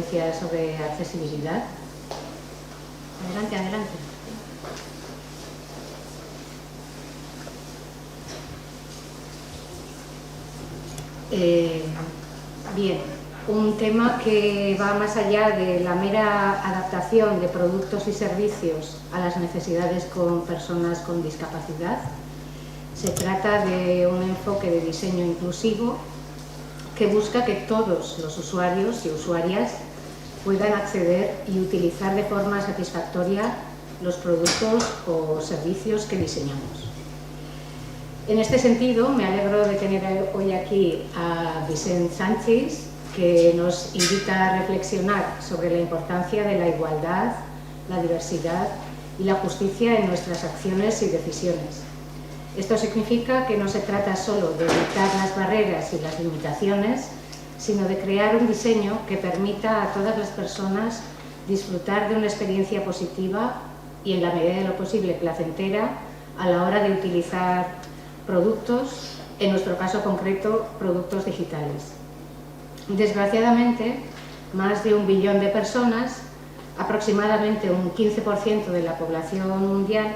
conferencia sobre accesibilidad. Adelante, adelante. Bien, un tema que va más allá de la mera adaptación de productos y servicios a las necesidades con personas con discapacidad. Se trata de un enfoque de diseño inclusivo que busca que todos los usuarios y usuarias puedan acceder y utilizar de forma satisfactoria los productos o servicios que diseñamos. En este sentido, me alegro de tener hoy aquí a Vicent Sanchis, que nos invita a reflexionar sobre la importancia de la igualdad, la diversidad y la justicia en nuestras acciones y decisiones. Esto significa que no se trata solo de evitar las barreras y las limitaciones, sino de crear un diseño que permita a todas las personas disfrutar de una experiencia positiva y, en la medida de lo posible, placentera a la hora de utilizar productos, en nuestro caso concreto, productos digitales. Desgraciadamente, más de 1 billón de personas, aproximadamente un 15% de la población mundial,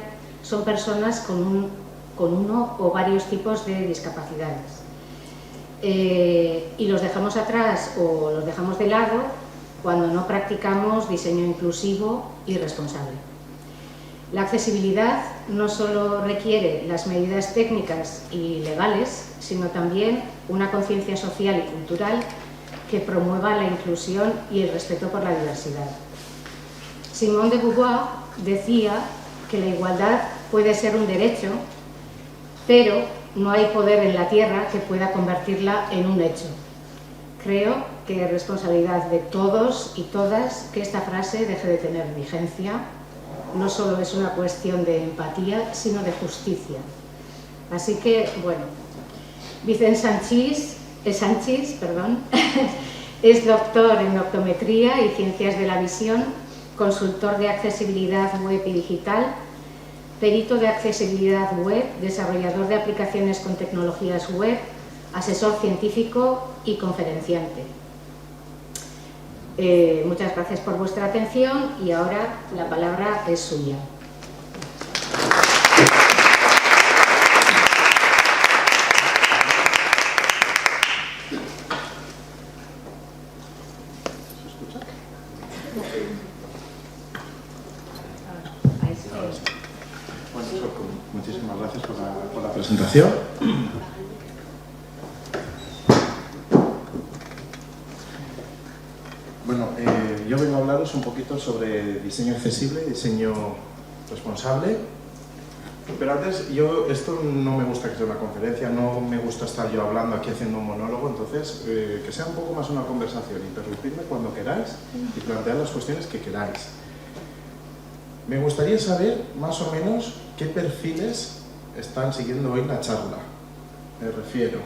son personas con uno o varios tipos de discapacidades. Y los dejamos atrás o los dejamos de lado cuando no practicamos diseño inclusivo y responsable. La accesibilidad no solo requiere las medidas técnicas y legales, sino también una conciencia social y cultural que promueva la inclusión y el respeto por la diversidad. Simone de Beauvoir decía que la igualdad puede ser un derecho, pero no hay poder en la tierra que pueda convertirla en un hecho. Creo que es responsabilidad de todos y todas que esta frase deje de tener vigencia. No solo es una cuestión de empatía, sino de justicia. Así que, bueno, Vicent Sanchis, es doctor en optometría y ciencias de la visión, consultor de accesibilidad web y digital, perito de accesibilidad web, desarrollador de aplicaciones con tecnologías web, asesor científico y conferenciante. Muchas gracias por vuestra atención y ahora la palabra es suya. Bueno, muchísimas gracias por la presentación. Bueno, yo vengo a hablaros un poquito sobre diseño accesible, diseño responsable. Pero antes, esto no me gusta que sea una conferencia, no me gusta estar yo hablando aquí haciendo un monólogo, entonces que sea un poco más una conversación, interrumpidme cuando queráis y plantead las cuestiones que queráis. Me gustaría saber más o menos qué perfiles están siguiendo hoy la charla. Me refiero,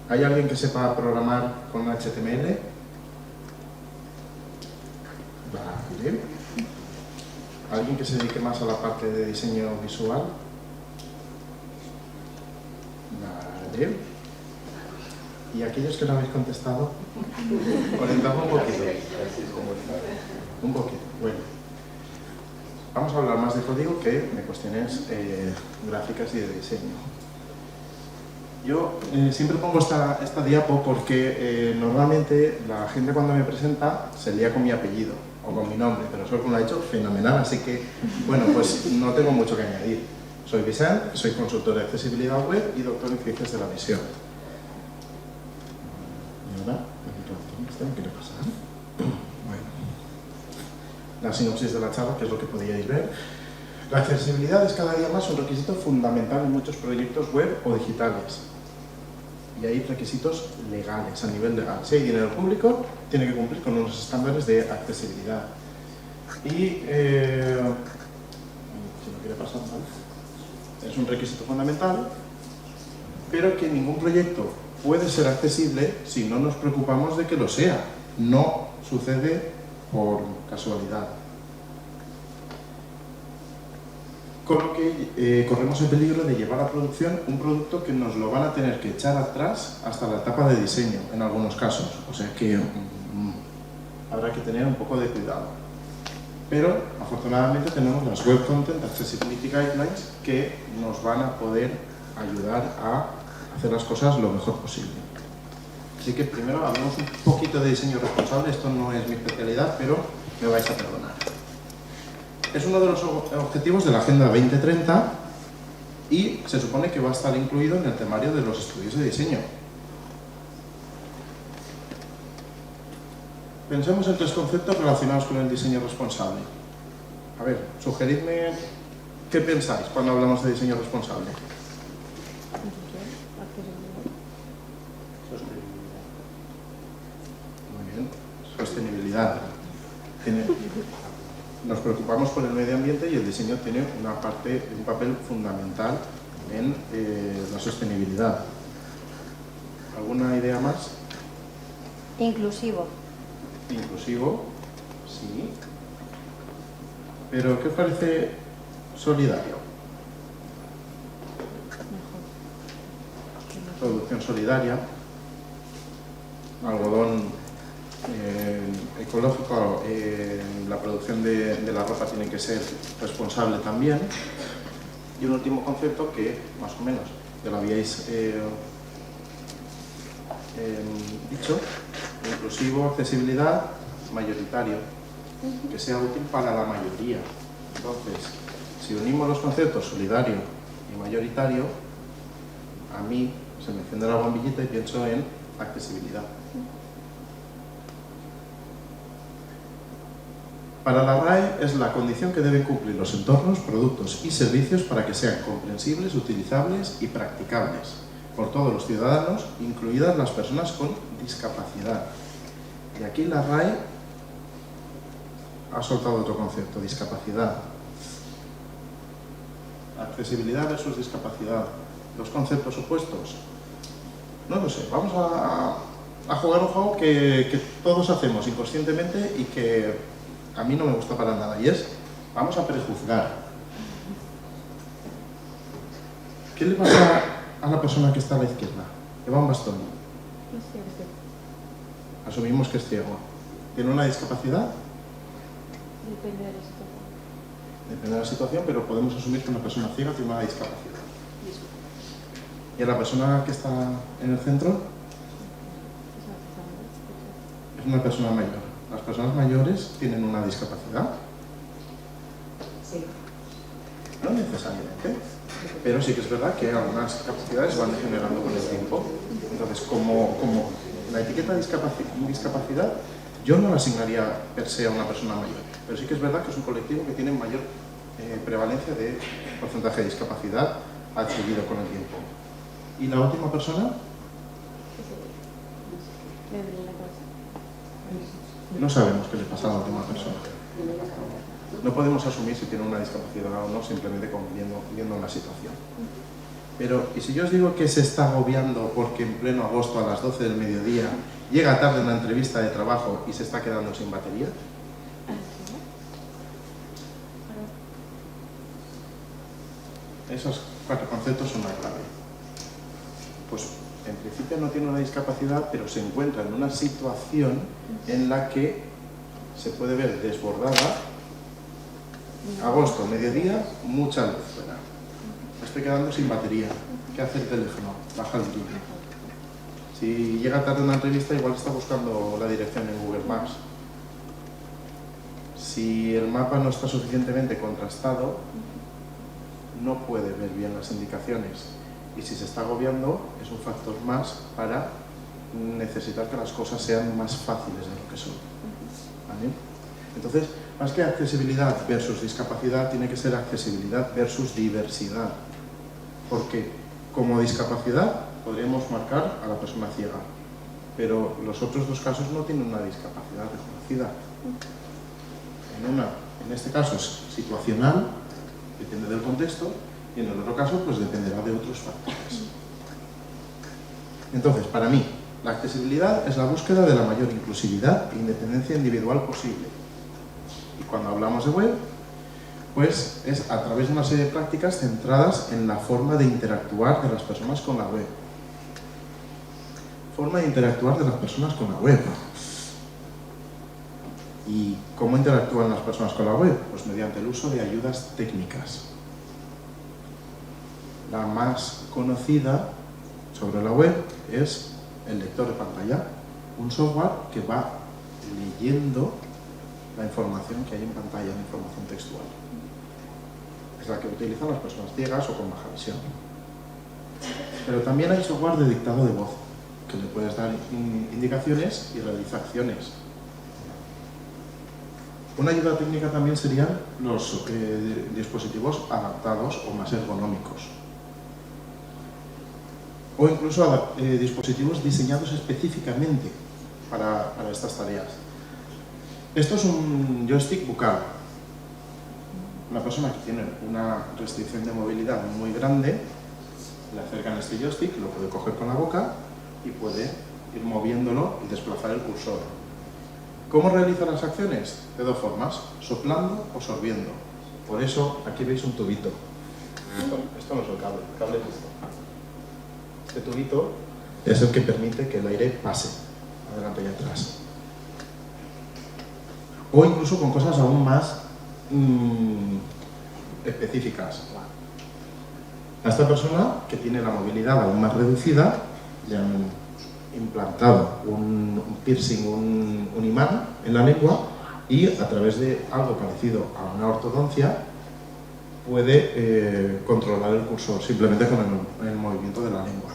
¿hay alguien que sepa programar con HTML? Vale. ¿Alguien que se dedique más a la parte de diseño visual? Vale. ¿Y aquellos que no habéis contestado? Orientadme un poquito. Un poquito, bueno. Vamos a hablar más de código que de cuestiones gráficas y de diseño. Yo siempre pongo esta diapo porque normalmente la gente cuando me presenta se lía con mi apellido o con mi nombre, pero Sorkun lo ha hecho fenomenal, así que, bueno, pues no tengo mucho que añadir. Soy Vicent, soy consultor de accesibilidad web y doctor en ciencias de la visión. ¿Y ahora? ¿Qué quiere pasar? Bueno. La sinopsis de la charla, que es lo que podíais ver. La accesibilidad es cada día más un requisito fundamental en muchos proyectos web o digitales. Y hay requisitos legales a nivel legal. Si hay dinero público, tiene que cumplir con unos estándares de accesibilidad. Y, si no quiere pasar mal, es un requisito fundamental, pero que ningún proyecto puede ser accesible si no nos preocupamos de que lo sea. No sucede por casualidad. Con lo que corremos el peligro de llevar a producción un producto que nos lo van a tener que echar atrás hasta la etapa de diseño, en algunos casos. O sea que habrá que tener un poco de cuidado. Pero, afortunadamente, tenemos las Web Content Accessibility Guidelines que nos van a poder ayudar a hacer las cosas lo mejor posible. Así que primero hablemos un poquito de diseño responsable. Esto no es mi especialidad, pero me vais a perdonar. Es uno de los objetivos de la Agenda 2030 y se supone que va a estar incluido en el temario de los estudios de diseño. Pensemos en 3 conceptos relacionados con el diseño responsable. A ver, sugeridme qué pensáis cuando hablamos de diseño responsable. Muy bien, sostenibilidad. Nos preocupamos por el medio ambiente y el diseño tiene un papel fundamental en la sostenibilidad. ¿Alguna idea más? Inclusivo. Inclusivo, sí. Pero, ¿qué os parece solidario? Producción solidaria, algodón ecológico, la producción de la ropa tiene que ser responsable también. Y un último concepto que, más o menos, ya lo habíais dicho, inclusivo, accesibilidad, mayoritario, que sea útil para la mayoría. Entonces, si unimos los conceptos solidario y mayoritario, a mí se me enciende la bombillita y pienso en accesibilidad. Para la RAE es la condición que deben cumplir los entornos, productos y servicios para que sean comprensibles, utilizables y practicables por todos los ciudadanos, incluidas las personas con discapacidad. Y aquí la RAE ha soltado otro concepto, discapacidad. Accesibilidad versus discapacidad. ¿Dos conceptos opuestos? No lo sé. Vamos a jugar un juego que todos hacemos inconscientemente y que a mí no me gusta para nada. Y es, vamos a prejuzgar. ¿Qué le pasa a la persona que está a la izquierda? Lleva un bastón. Asumimos que es ciego. ¿Tiene una discapacidad? Depende de la situación. Depende de la situación, pero podemos asumir que una persona ciega tiene una discapacidad. ¿Y a la persona que está en el centro? Es una persona mayor. ¿Las personas mayores tienen una discapacidad? Sí. No necesariamente, pero sí que es verdad que algunas capacidades van degenerando con el tiempo. Entonces, como la etiqueta de discapacidad, yo no la asignaría per se a una persona mayor, pero sí que es verdad que es un colectivo que tiene mayor prevalencia de porcentaje de discapacidad adquirido con el tiempo. ¿Y la última persona? No sabemos qué le pasa a la última persona. No podemos asumir si tiene una discapacidad o no simplemente viendo la situación. Pero, ¿y si yo os digo que se está agobiando porque en pleno agosto a las 12 del mediodía llega tarde a una entrevista de trabajo y se está quedando sin batería? Esos 4 conceptos son la clave. Pues en principio no tiene una discapacidad, pero se encuentra en una situación en la que se puede ver desbordada. Agosto, mediodía, mucha luz fuera. Me estoy quedando sin batería. ¿Qué hace el teléfono? Baja el brillo. Si llega tarde a una entrevista, igual está buscando la dirección en Google Maps. Si el mapa no está suficientemente contrastado, no puede ver bien las indicaciones. Y si se está agobiando, es un factor más para necesitar que las cosas sean más fáciles de lo que son. ¿Vale? Entonces, más que accesibilidad versus discapacidad, tiene que ser accesibilidad versus diversidad. Porque como discapacidad podríamos marcar a la persona ciega, pero los otros 2 casos no tienen una discapacidad reconocida. En este caso es situacional, depende del contexto, y en el otro caso pues dependerá de otros factores. Entonces, para mí, la accesibilidad es la búsqueda de la mayor inclusividad e independencia individual posible. Y cuando hablamos de web, pues es a través de una serie de prácticas centradas en la forma de interactuar de las personas con la web. Forma de interactuar de las personas con la web. ¿Y cómo interactúan las personas con la web? Pues mediante el uso de ayudas técnicas. La más conocida sobre la web es el lector de pantalla, un software que va leyendo la información que hay en pantalla, la información textual. Es la que utilizan las personas ciegas o con baja visión. Pero también hay software de dictado de voz, que le puedes dar indicaciones y realiza acciones. Una ayuda técnica también serían los dispositivos adaptados o más ergonómicos. O incluso dispositivos diseñados específicamente para estas tareas. Esto es un joystick bucal. Una persona que tiene una restricción de movilidad muy grande, le acercan este joystick, lo puede coger con la boca y puede ir moviéndolo y desplazar el cursor. ¿Cómo realiza las acciones? De dos formas, soplando o sorbiendo. Por eso aquí veis un tubito. Esto no es el cable es esto. Este tubito es el que permite que el aire pase adelante y atrás. O incluso con cosas aún más específicas. A esta persona que tiene la movilidad aún más reducida le han implantado un piercing, un imán en la lengua y a través de algo parecido a una ortodoncia puede controlar el cursor simplemente con el movimiento de la lengua.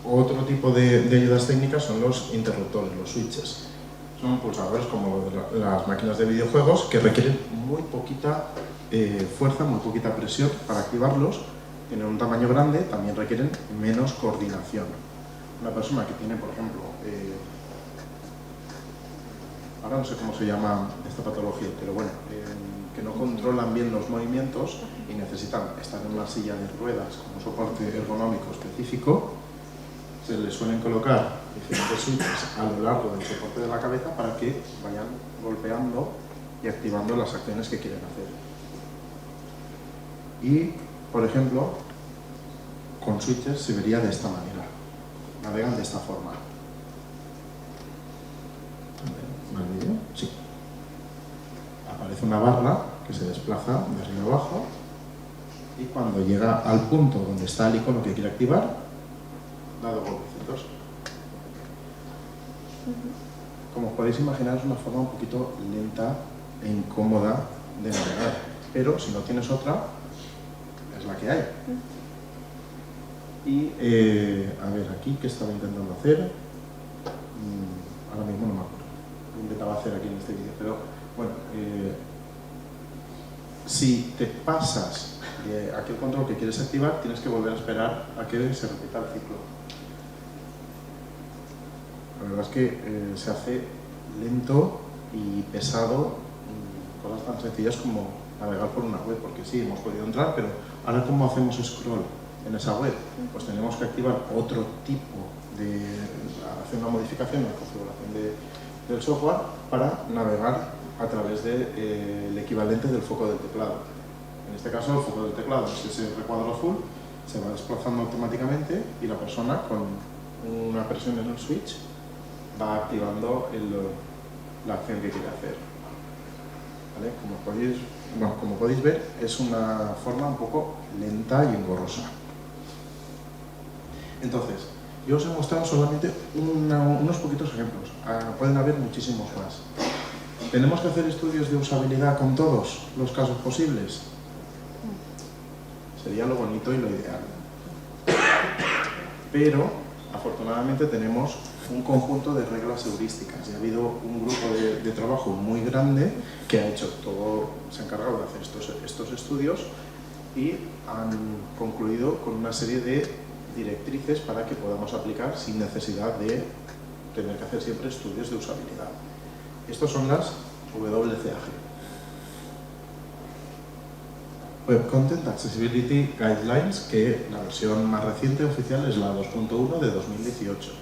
Otro tipo de ayudas técnicas son los interruptores, los switches. Son pulsadores como las máquinas de videojuegos que requieren muy poquita fuerza, muy poquita presión para activarlos. Tienen un tamaño grande, también requieren menos coordinación. Una persona que tiene, por ejemplo, ahora no sé cómo se llama esta patología, pero bueno, que no controlan bien los movimientos y necesitan estar en una silla de ruedas como soporte ergonómico específico, se les suelen colocar diferentes switches a lo largo del soporte de la cabeza para que vayan golpeando y activando las acciones que quieren hacer. Y, por ejemplo, con switches se vería de esta manera. Navegan de esta forma. ¿Mal vídeo? Sí. Aparece una barra que se desplaza de arriba abajo y cuando llega al punto donde está el icono que quiere activar, da dos golpecitos. Como os podéis imaginar, es una forma un poquito lenta e incómoda de navegar, pero si no tienes otra, es la que hay. Y, a ver, aquí, ¿qué estaba intentando hacer? Ahora mismo no me acuerdo. Lo intentaba hacer aquí en este vídeo, pero bueno, si te pasas de aquel control que quieres activar, tienes que volver a esperar a que se repita el ciclo. La verdad es que se hace lento y pesado cosas tan sencillas como navegar por una web, porque sí, hemos podido entrar, pero ahora ¿cómo hacemos scroll en esa web? Pues tenemos que activar otro tipo de... hacer una modificación en la configuración del software para navegar a través del equivalente del foco del teclado. En este caso, el foco del teclado es ese recuadro azul, se va desplazando automáticamente y la persona con una presión en el switch va activando la acción que quiere hacer. ¿Vale? Como podéis ver, es una forma un poco lenta y engorrosa. Entonces, yo os he mostrado solamente unos poquitos ejemplos. Pueden haber muchísimos más. ¿Tenemos que hacer estudios de usabilidad con todos los casos posibles? Sería lo bonito y lo ideal. Pero, afortunadamente, tenemos un conjunto de reglas heurísticas y ha habido un grupo de trabajo muy grande que ha hecho todo, se ha encargado de hacer estos estudios y han concluido con una serie de directrices para que podamos aplicar sin necesidad de tener que hacer siempre estudios de usabilidad. Estas son las WCAG. Web Content Accessibility Guidelines, que la versión más reciente oficial es la 2.1 de 2018.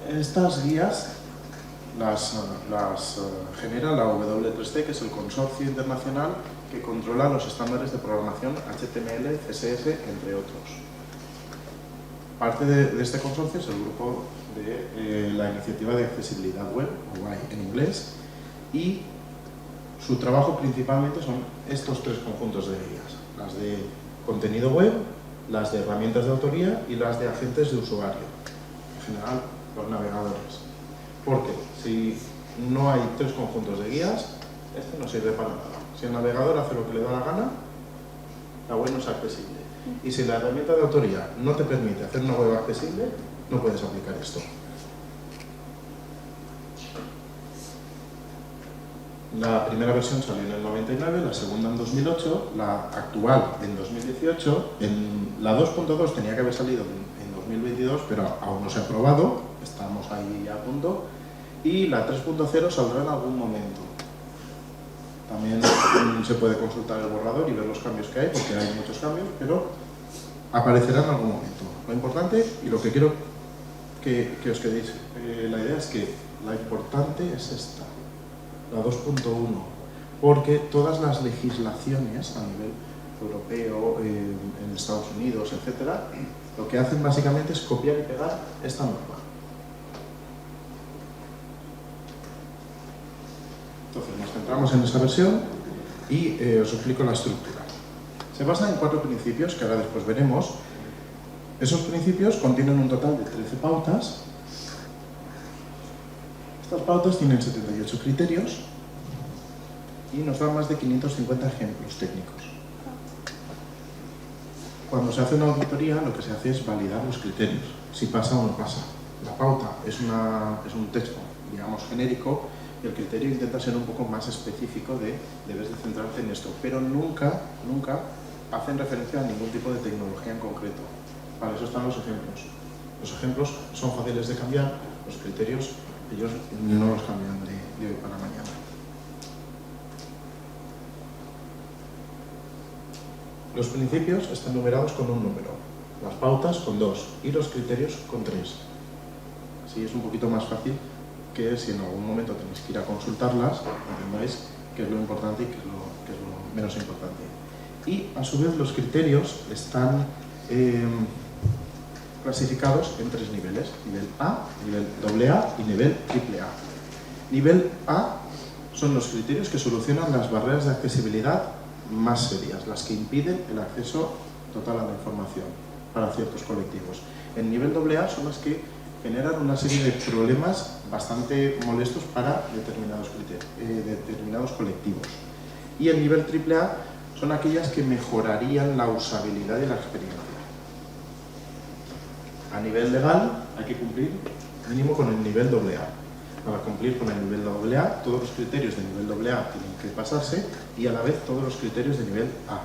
Estas guías las genera la W3C, que es el consorcio internacional que controla los estándares de programación HTML, CSS, entre otros. Parte de este consorcio es el grupo de la Iniciativa de Accesibilidad Web, o WAI en inglés, y su trabajo principalmente son estos tres conjuntos de guías: las de contenido web, las de herramientas de autoría y las de agentes de usuario, en general los navegadores. Porque si no hay tres conjuntos de guías, este no sirve para nada. Si el navegador hace lo que le da la gana, la web no es accesible. Y si la herramienta de autoría no te permite hacer una web accesible, no puedes aplicar esto. La primera versión salió en el 99, la segunda en 2008, la actual en 2018. La 2.2 tenía que haber salido en 2022, pero aún no se ha aprobado, estamos ahí a punto. Y la 3.0 saldrá en algún momento. También se puede consultar el borrador y ver los cambios que hay, porque hay muchos cambios, pero aparecerá en algún momento. Lo importante, y lo que quiero que os quedéis, la idea es que la importante es esta, la 2.1, porque todas las legislaciones a nivel europeo, en Estados Unidos, etcétera, lo que hacen básicamente es copiar y pegar esta norma. Entonces nos centramos en esa versión y os explico la estructura. Se basa en 4 principios que ahora después veremos. Esos principios contienen un total de 13 pautas. Estas pautas tienen 78 criterios y nos dan más de 550 ejemplos técnicos. Cuando se hace una auditoría, lo que se hace es validar los criterios, si pasa o no pasa. La pauta es un texto, digamos, genérico, y el criterio intenta ser un poco más específico de debes de centrarte en esto, pero nunca hacen referencia a ningún tipo de tecnología en concreto. Para eso están los ejemplos. Los ejemplos son fáciles de cambiar, los criterios ellos no los cambian de hoy para mañana. Los principios están numerados con un número, las pautas con 2 y los criterios con 3. Así es un poquito más fácil que si en algún momento tenéis que ir a consultarlas, entendáis qué es lo importante y qué es lo menos importante. Y a su vez los criterios están clasificados en 3 niveles: nivel A, nivel AA y nivel AAA. Nivel A son los criterios que solucionan las barreras de accesibilidad más serias, las que impiden el acceso total a la información para ciertos colectivos. El nivel AA son las que generan una serie de problemas bastante molestos para determinados colectivos. Y el nivel AAA son aquellas que mejorarían la usabilidad y la experiencia. A nivel legal hay que cumplir mínimo con el nivel AA. Para cumplir con el nivel AA, todos los criterios de nivel AA tienen que pasarse y a la vez todos los criterios de nivel A.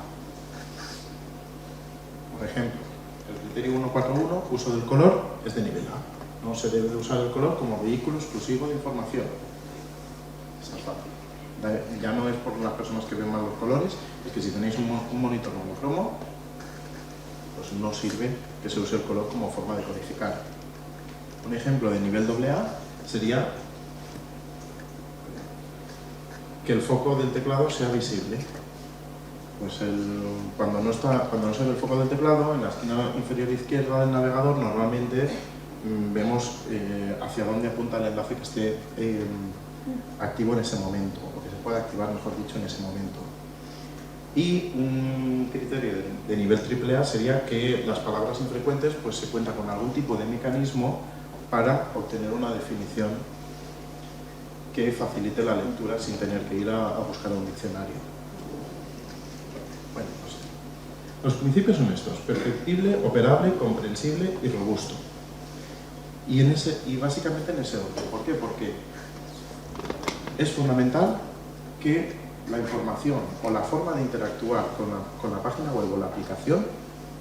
Por ejemplo, el criterio 141, uso del color, es de nivel A. No se debe de usar el color como vehículo exclusivo de información. Eso es fácil. Ya no es por las personas que ven mal los colores, es que si tenéis un monitor monocromo, pues no sirve que se use el color como forma de codificar. Un ejemplo de nivel AA sería que el foco del teclado sea visible. Pues cuando no se ve el foco del teclado, en la esquina inferior izquierda del navegador normalmente vemos hacia dónde apunta el enlace que esté activo en ese momento, o que se pueda activar, mejor dicho, en ese momento. Y un criterio de nivel AAA sería que las palabras infrecuentes pues se cuenta con algún tipo de mecanismo para obtener una definición que facilite la lectura sin tener que ir a buscar un diccionario. Bueno, pues, los principios son estos: perceptible, operable, comprensible y robusto. Y básicamente en ese orden. ¿Por qué? Porque es fundamental que la información o la forma de interactuar con la página web o la aplicación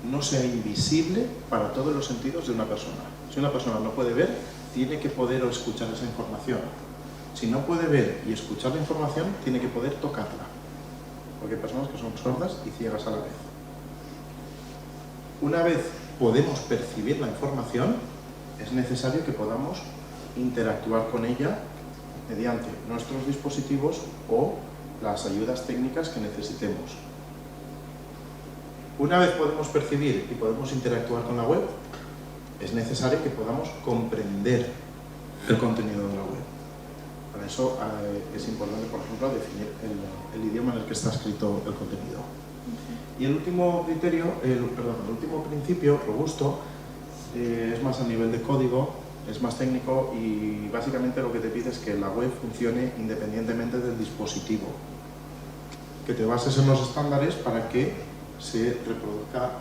no sea invisible para todos los sentidos de una persona. Si una persona no puede ver, tiene que poder escuchar esa información. Si no puede ver y escuchar la información, tiene que poder tocarla. Porque hay personas que son sordas y ciegas a la vez. Una vez podemos percibir la información, es necesario que podamos interactuar con ella mediante nuestros dispositivos o las ayudas técnicas que necesitemos. Una vez podemos percibir y podemos interactuar con la web, es necesario que podamos comprender el contenido de la web. Para eso es importante, por ejemplo, definir el idioma en el que está escrito el contenido. Y el último criterio, el último principio, robusto, es más a nivel de código, es más técnico y básicamente lo que te pide es que la web funcione independientemente del dispositivo. Que te bases en los estándares para que se reproduzca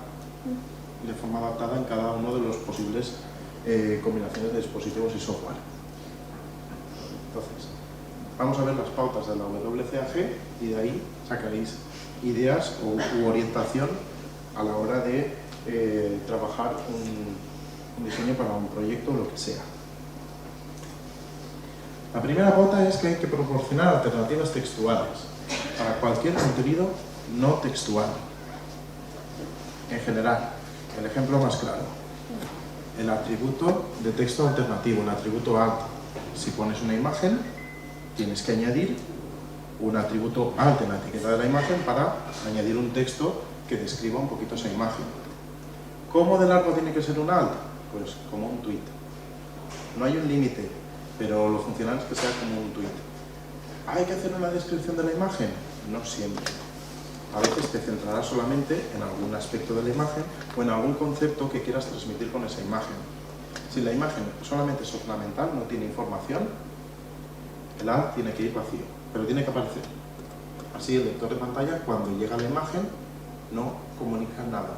de forma adaptada en cada uno de los posibles combinaciones de dispositivos y software. Entonces, vamos a ver las pautas de la WCAG y de ahí sacaréis ideas u orientación a la hora de trabajar un diseño para un proyecto o lo que sea. La primera pauta es que hay que proporcionar alternativas textuales para cualquier contenido no textual. En general, el ejemplo más claro, el atributo de texto alternativo, el atributo alt. Si pones una imagen, tienes que añadir un atributo alt en la etiqueta de la imagen para añadir un texto que describa un poquito esa imagen. ¿Cómo de largo tiene que ser un alt? Pues como un tweet. No hay un límite, pero lo funcional es que sea como un tweet. ¿Hay que hacer una descripción de la imagen? No siempre. A veces te centrarás solamente en algún aspecto de la imagen o en algún concepto que quieras transmitir con esa imagen. Si la imagen solamente es ornamental, no tiene información, el alt tiene que ir vacío, pero tiene que aparecer. Así el lector de pantalla, cuando llega la imagen, no comunica nada.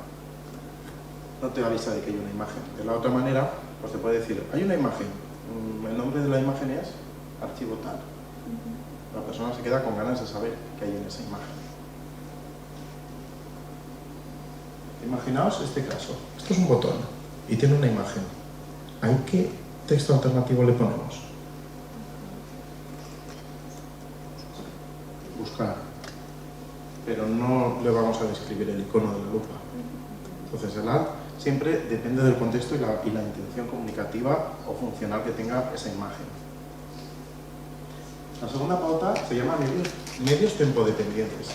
No te avisa de que hay una imagen. De la otra manera, pues te puede decir, hay una imagen, el nombre de la imagen es archivo tal. La persona se queda con ganas de saber qué hay en esa imagen. Imaginaos este caso. Esto es un botón y tiene una imagen. ¿A qué texto alternativo le ponemos? Buscar. Pero no le vamos a describir el icono de la lupa. Entonces el alt siempre depende del contexto y la intención comunicativa o funcional que tenga esa imagen. La segunda pauta se llama medios tempodependientes.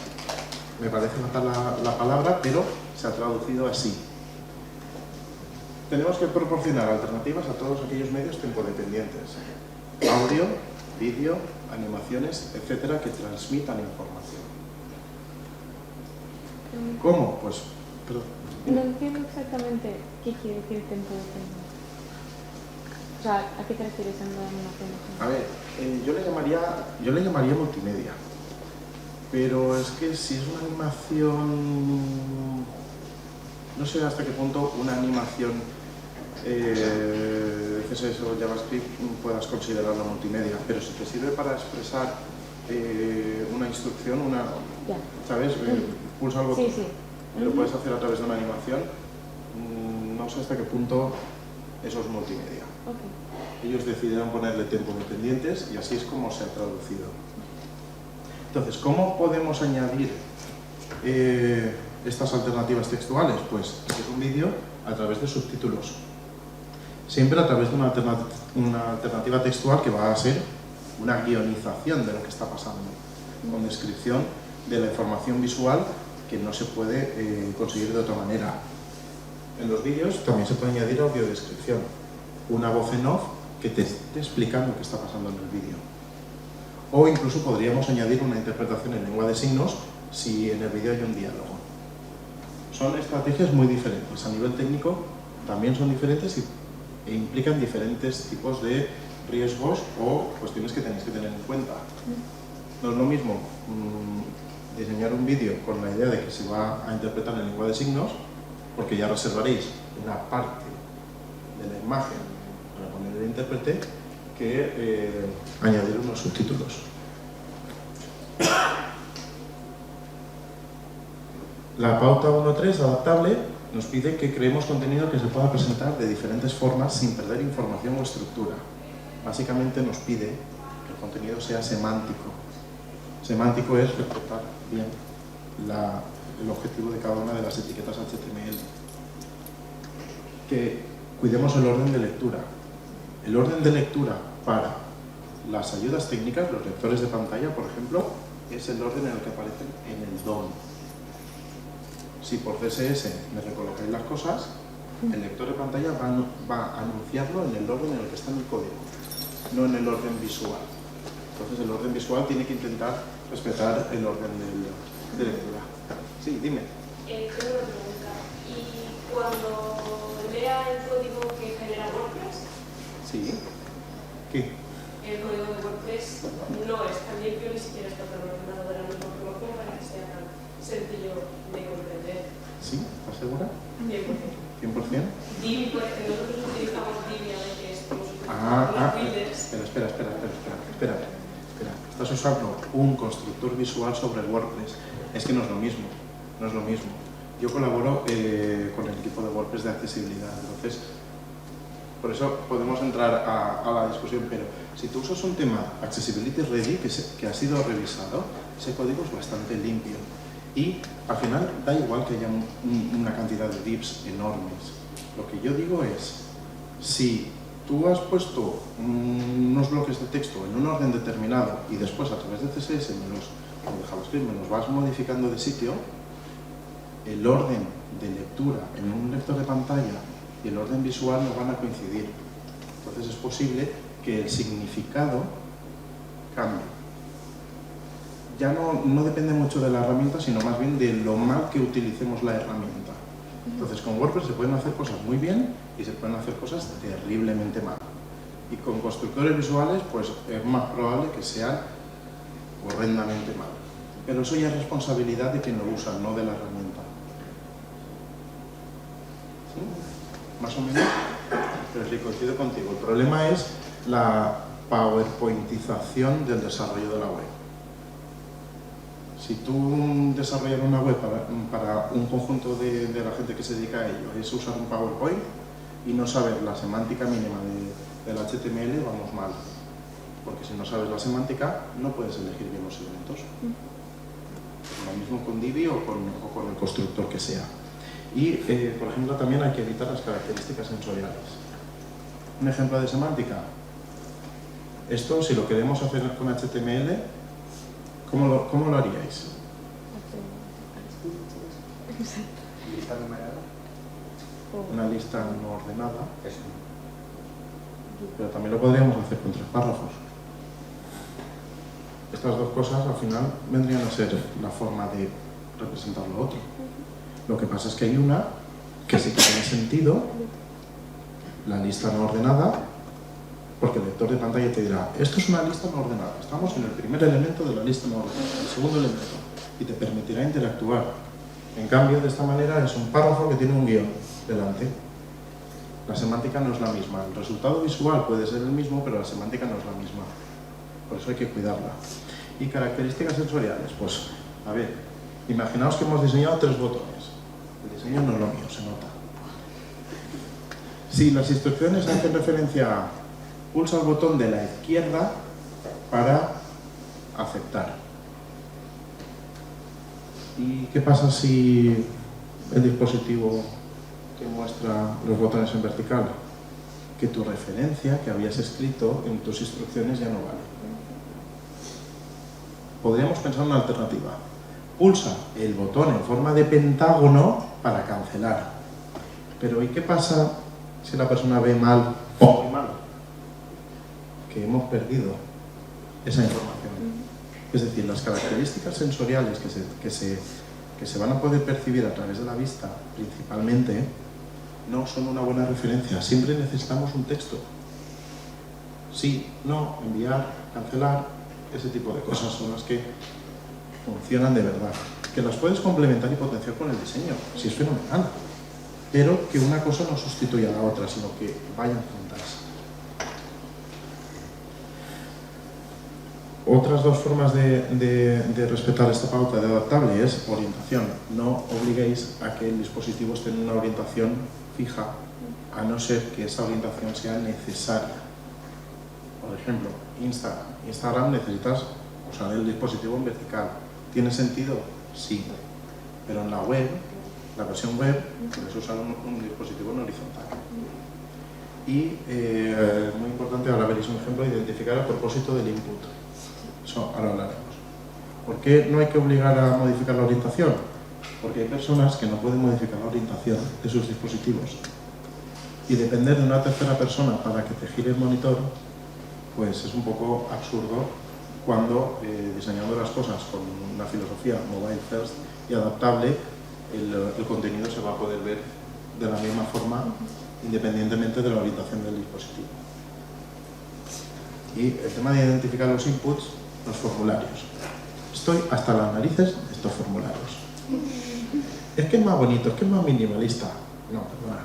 Me parece fatal la palabra, pero se ha traducido así. Tenemos que proporcionar alternativas a todos aquellos medios tempodependientes. Audio, vídeo, animaciones, etcétera, que transmitan información. ¿Cómo? Pues, perdón. No entiendo exactamente qué quiere decir tempodependiente. O sea, ¿a qué te refieres en la animación? A ver, yo le llamaría multimedia. Pero es que si es una animación, no sé hasta qué punto una animación CSS o JavaScript puedas considerarla multimedia, pero si te sirve para expresar una instrucción, ¿sabes? Pulsa el botón, Sí, sí. Lo puedes hacer a través de una animación, no sé hasta qué punto eso es multimedia. Okay. Ellos decidieron ponerle tiempos dependientes y así es como se ha traducido. Entonces, ¿cómo podemos añadir estas alternativas textuales? Pues hacer un vídeo a través de subtítulos. Siempre a través de una alternativa textual que va a ser una guionización de lo que está pasando, con descripción de la información visual que no se puede conseguir de otra manera. En los vídeos también se puede añadir audiodescripción, una voz en off que te esté explicando qué está pasando en el vídeo. O incluso podríamos añadir una interpretación en lengua de signos si en el vídeo hay un diálogo. Son estrategias muy diferentes. A nivel técnico también son diferentes e implican diferentes tipos de riesgos o cuestiones que tenéis que tener en cuenta. No es lo mismo diseñar un vídeo con la idea de que se va a interpretar en lengua de signos, porque ya reservaréis una parte de la imagen para poner el intérprete, que añadir unos subtítulos. La pauta 1.3 adaptable nos pide que creemos contenido que se pueda presentar de diferentes formas sin perder información o estructura. Básicamente nos pide que el contenido sea semántico. Semántico es respetar bien el objetivo de cada una de las etiquetas HTML. Que cuidemos el orden de lectura. El orden de lectura para las ayudas técnicas, los lectores de pantalla, por ejemplo, es el orden en el que aparecen en el DOM. Si por CSS me recolocáis las cosas, El lector de pantalla va a anunciarlo en el orden en el que está en el código, no en el orden visual. Entonces el orden visual tiene que intentar respetar el orden de lectura. Sí, dime. Tengo una pregunta. ¿Y cuando lea el código que genera WordPress? Sí. ¿Qué? El código de WordPress no es tan limpio, ni siquiera está tan ordenado de la misma forma como para que sea tan sencillo de comprender. ¿Sí? ¿Estás segura? 100%. ¿100%? Divi, por ejemplo, nosotros utilizamos Divi a veces como si Espera. Estás usando un constructor visual sobre el WordPress. Es que no es lo mismo. No es lo mismo. Yo colaboro con el equipo de WordPress de accesibilidad, entonces por eso podemos entrar a la discusión, pero si tú usas un tema Accessibility Ready que ha sido revisado, ese código es bastante limpio y al final da igual que haya una cantidad de divs enormes. Lo que yo digo es, si tú has puesto unos bloques de texto en un orden determinado y después a través de CSS o de JavaScript me los vas modificando de sitio, el orden de lectura en un lector de pantalla y el orden visual no van a coincidir. Entonces es posible que el significado cambie. Ya no depende mucho de la herramienta, sino más bien de lo mal que utilicemos la herramienta. Entonces con WordPress se pueden hacer cosas muy bien y se pueden hacer cosas terriblemente mal. Y con constructores visuales pues es más probable que sean horrendamente mal. Pero eso ya es responsabilidad de quien lo usa, no de la herramienta. ¿Sí? Más o menos, pero sí, coincido contigo. El problema es la PowerPointización del desarrollo de la web. Si tú desarrollas una web para un conjunto de la gente que se dedica a ello, es usar un PowerPoint y no saber la semántica mínima del HTML, vamos mal. Porque si no sabes la semántica, no puedes elegir bien los elementos. Lo mismo con Divi o con el constructor que sea. Y, por ejemplo, también hay que evitar las características sensoriales. Un ejemplo de semántica. Esto, si lo queremos hacer con HTML, ¿cómo lo haríais? ¿Lista numerada? Una lista no ordenada. Pero también lo podríamos hacer con 3 párrafos. Estas dos cosas al final vendrían a ser la forma de representar lo otro. Lo que pasa es que hay una que sí que tiene sentido, la lista no ordenada, porque el lector de pantalla te dirá, esto es una lista no ordenada, estamos en el primer elemento de la lista no ordenada, el segundo elemento, y te permitirá interactuar. En cambio, de esta manera es un párrafo que tiene un guión delante. La semántica no es la misma, el resultado visual puede ser el mismo, pero la semántica no es la misma. Por eso hay que cuidarla. Y características sensoriales, pues, a ver, imaginaos que hemos diseñado 3 botones. El diseño no es lo mío, se nota. Si las instrucciones hacen referencia a pulsa el botón de la izquierda para aceptar. ¿Y qué pasa si el dispositivo te muestra los botones en vertical? Que tu referencia que habías escrito en tus instrucciones ya no vale. Podríamos pensar una alternativa. Pulsa el botón en forma de pentágono para cancelar. Pero ¿y qué pasa si la persona ve mal o muy mal? Que hemos perdido esa información. Es decir, las características sensoriales que se van a poder percibir a través de la vista, principalmente, no son una buena referencia. Siempre necesitamos un texto. Sí, no, enviar, cancelar, ese tipo de cosas son las que funcionan de verdad. Que las puedes complementar y potenciar con el diseño, si es fenomenal. Pero que una cosa no sustituya a la otra, sino que vayan juntas. Otras dos formas de respetar esta pauta de adaptable es orientación. No obliguéis a que el dispositivo esté en una orientación fija, a no ser que esa orientación sea necesaria. Por ejemplo, Instagram necesitas usar el dispositivo en vertical. ¿Tiene sentido? Sí. Pero en la web, la versión web, puedes usar un dispositivo en horizontal. Y muy importante, ahora veréis un ejemplo, identificar el propósito del input. Eso ahora hablaremos. ¿Por qué no hay que obligar a modificar la orientación? Porque hay personas que no pueden modificar la orientación de sus dispositivos. y depender de una tercera persona para que te gire el monitor, pues es un poco absurdo cuando diseñando las cosas con una filosofía mobile first y adaptable, el contenido se va a poder ver de la misma forma independientemente de la orientación del dispositivo. Y el tema de identificar los inputs, los formularios. Estoy hasta las narices de estos formularios. Es que es más bonito, es que es más minimalista. No, perdona.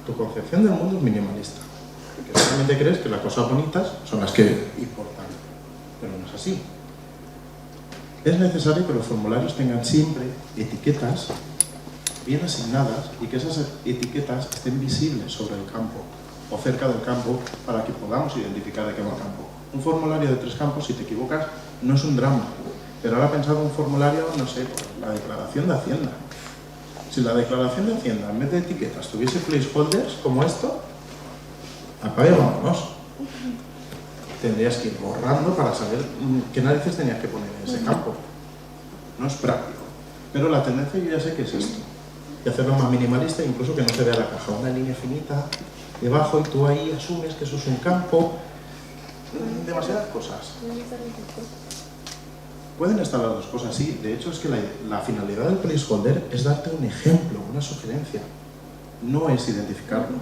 Tu concepción del mundo es minimalista. Que solamente crees que las cosas bonitas son las que importan. Pero no es así. Es necesario que los formularios tengan siempre etiquetas bien asignadas y que esas etiquetas estén visibles sobre el campo o cerca del campo para que podamos identificar de qué va el campo. Un formulario de 3 campos, si te equivocas, no es un drama. Pero ahora pensad en un formulario, no sé, la declaración de Hacienda. Si la declaración de Hacienda, en vez de etiquetas, tuviese placeholders como esto, apague y vámonos. Tendrías que ir borrando para saber qué narices tenías que poner en ese campo. No es práctico. Pero la tendencia yo ya sé que es esto. Y hacerlo más minimalista, incluso que no se vea la caja. Una línea finita debajo y tú ahí asumes que eso es un campo. Demasiadas cosas. Pueden estar las dos cosas, sí. De hecho, es que la finalidad del placeholder es darte un ejemplo, una sugerencia. No es identificarlo.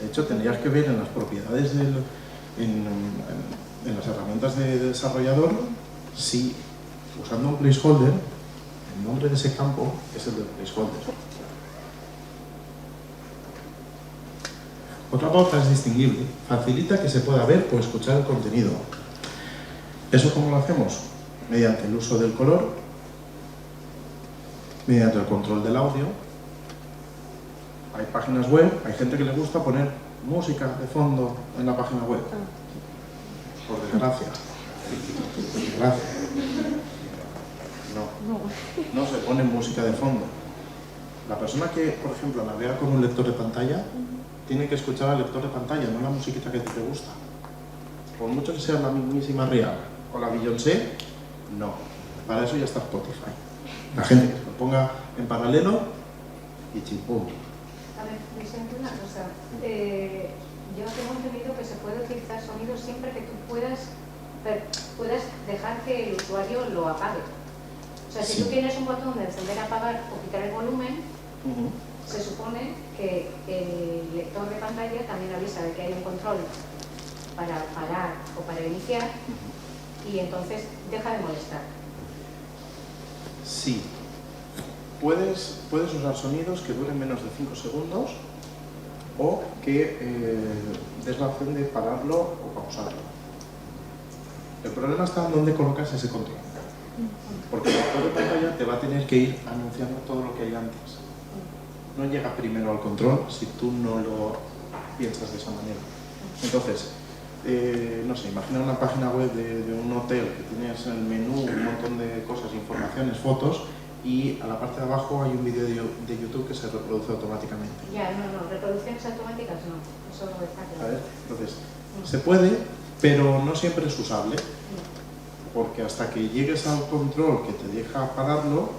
De hecho, tendrías que ver en las propiedades en las herramientas de desarrollador si, usando un placeholder, el nombre de ese campo es el del placeholder. Otra pauta es distinguible. Facilita que se pueda ver o escuchar el contenido. ¿Eso cómo lo hacemos? Mediante el uso del color, mediante el control del audio. Hay páginas web, hay gente que le gusta poner música de fondo en la página web. Por desgracia. Por desgracia. No se pone música de fondo. La persona que, por ejemplo, navega con un lector de pantalla, tiene que escuchar al lector de pantalla, no la musiquita que a ti te gusta. Por mucho que sea la mismísima Rihanna o la Beyoncé, no. Para eso ya está Spotify. La gente que lo ponga en paralelo y chimpum. A ver, Vicente, una cosa. Yo tengo entendido que se puede utilizar sonido siempre que tú puedas dejar que el usuario lo apague. O sea, si tú tienes un botón de encender, apagar o quitar el volumen, se supone que el lector de pantalla también avisa de que hay un control para parar o para iniciar y entonces deja de molestar. Sí. Puedes usar sonidos que duren menos de 5 segundos o que des la opción de pararlo o pausarlo. El problema está en dónde colocas ese control. Porque el lector de pantalla te va a tener que ir anunciando todo lo que hay antes. No llega primero al control si tú no lo piensas de esa manera. Entonces, no sé, imagina una página web de un hotel que tienes en el menú un montón de cosas, informaciones, fotos y a la parte de abajo hay un vídeo de YouTube que se reproduce automáticamente. Ya, no, reproducciones automáticas no, eso no está claro. Entonces, se puede, pero no siempre es usable, porque hasta que llegues al control que te deja pararlo,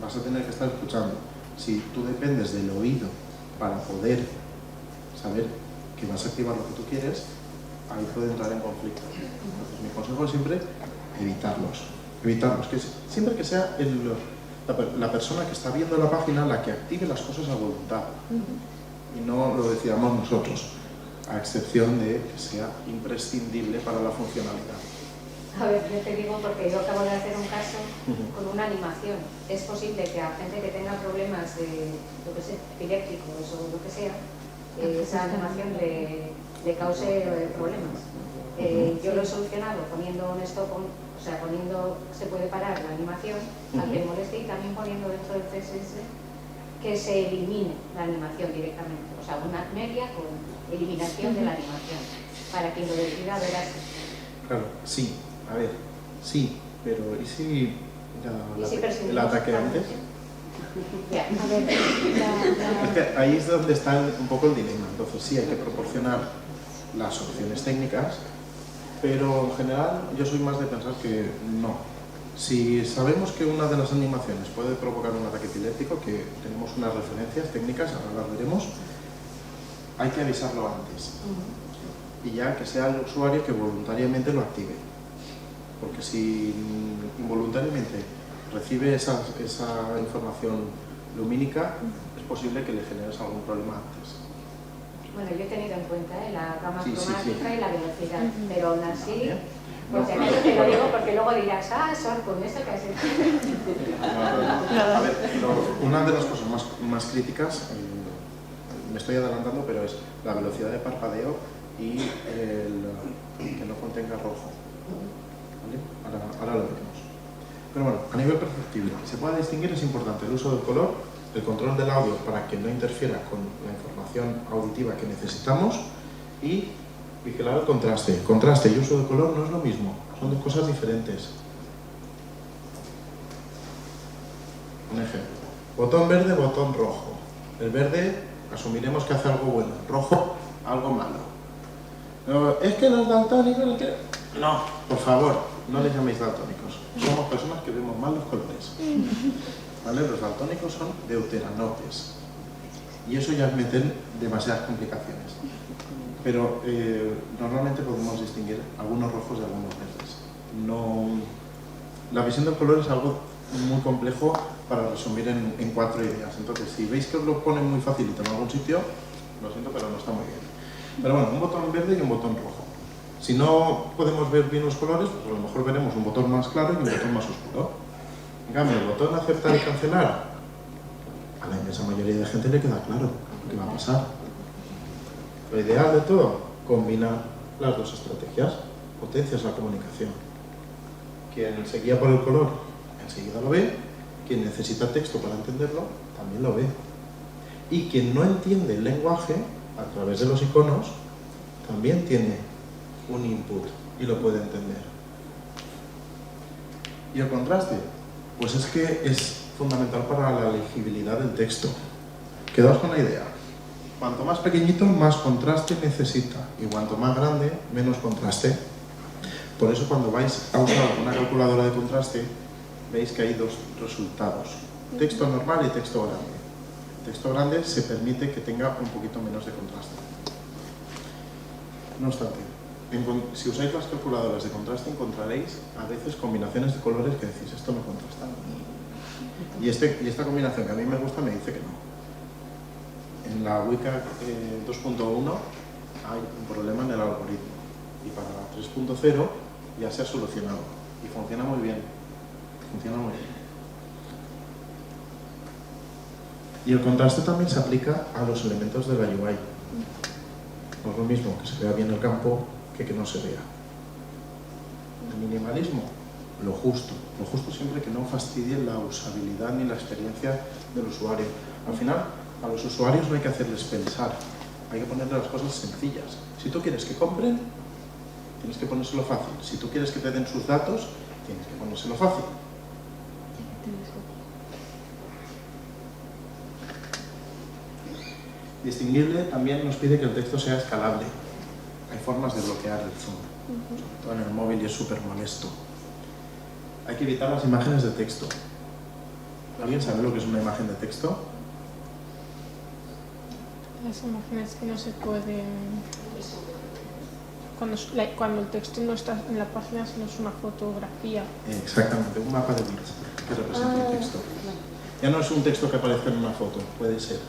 vas a tener que estar escuchando. Si tú dependes del oído para poder saber que vas a activar lo que tú quieres, ahí puede entrar en conflicto. Entonces, mi consejo es siempre evitarlos. Que siempre que sea la persona que está viendo la página la que active las cosas a voluntad y no lo decidamos nosotros, a excepción de que sea imprescindible para la funcionalidad. A ver, yo te digo porque yo acabo de hacer un caso con una animación. Es posible que a gente que tenga problemas de, lo que sé, epilépticos o lo que sea, esa animación le cause problemas. Yo lo he solucionado poniendo un stop, o sea, se puede parar la animación al que moleste y también poniendo dentro del CSS que se elimine la animación directamente. O sea, una media con eliminación de la animación, para quien lo decida ver así. Claro, sí. A ver, sí, pero ¿y si el ataque antes? Ya. A ver, Es que ahí es donde está un poco el dilema. Entonces sí, hay que proporcionar las opciones técnicas, pero en general yo soy más de pensar que no. Si sabemos que una de las animaciones puede provocar un ataque epiléptico, que tenemos unas referencias técnicas, ahora las veremos, hay que avisarlo antes. Y ya que sea el usuario que voluntariamente lo active. Porque si involuntariamente recibe esa información lumínica, es posible que le generes algún problema antes. Bueno, yo he tenido en cuenta la gama Sí, sí, cromática sí. y la velocidad, pero aún así, No, pues si acaso te lo digo porque luego dirás, Sor, con esto que has hecho. A ver, una de las cosas más críticas, me estoy adelantando, pero es la velocidad de parpadeo y que no contenga rojo. ¿Vale? Ahora lo veremos. Pero bueno, a nivel perceptible, que se pueda distinguir es importante el uso del color, el control del audio para que no interfiera con la información auditiva que necesitamos y vigilar el contraste. Contraste y uso de color no es lo mismo, son dos cosas diferentes. Un ejemplo, botón verde, botón rojo. El verde asumiremos que hace algo bueno, rojo algo malo. No, es que los daltónicos... No, por favor, no les llaméis daltónicos. Somos personas que vemos mal los colores. ¿Vale? Los daltónicos son deuteranopes. Y eso ya meten demasiadas complicaciones. Pero normalmente podemos distinguir algunos rojos de algunos verdes. No... La visión del color es algo muy complejo para resumir en 4 ideas. Entonces, si veis que os lo ponen muy facilito en algún sitio, lo siento, pero no está muy bien. Pero bueno, un botón verde y un botón rojo. Si no podemos ver bien los colores, pues a lo mejor veremos un botón más claro y un botón más oscuro. En cambio, el botón aceptar y cancelar, a la inmensa mayoría de gente le queda claro qué va a pasar. Lo ideal de todo, combinar las dos estrategias. Potencias la comunicación. Quien se guía por el color, enseguida lo ve. Quien necesita texto para entenderlo, también lo ve. Y quien no entiende el lenguaje, a través de los iconos, también tiene un input y lo puede entender. ¿Y el contraste? Pues es que es fundamental para la legibilidad del texto. Quedaos con la idea. Cuanto más pequeñito, más contraste necesita. Y cuanto más grande, menos contraste. Por eso cuando vais a usar una calculadora de contraste, veis que hay dos resultados. Texto normal y texto grande. Texto grande se permite que tenga un poquito menos de contraste. No obstante, si usáis las calculadoras de contraste encontraréis a veces combinaciones de colores que decís, esto no contrasta. Y esta combinación que a mí me gusta me dice que no. En la Wcag 2.1 hay un problema en el algoritmo y para la 3.0 ya se ha solucionado y funciona muy bien. Funciona muy bien. Y el contraste también se aplica a los elementos de la UI. No es lo mismo que se vea bien el campo que no se vea. El minimalismo, lo justo siempre que no fastidie la usabilidad ni la experiencia del usuario. Al final, a los usuarios no hay que hacerles pensar, hay que ponerles las cosas sencillas. Si tú quieres que compren, tienes que ponérselo fácil. Si tú quieres que te den sus datos, tienes que ponérselo fácil. Distinguible también nos pide que el texto sea escalable. Hay formas de bloquear el zoom, sobre todo en el móvil, y es súper molesto. Hay que evitar las imágenes de texto. ¿Alguien sabe lo que es una imagen de texto? Las imágenes que no se pueden... Cuando el texto no está en la página, sino es una fotografía. Exactamente, un mapa de bits que representa el texto. Ya no es un texto que aparezca en una foto, puede ser.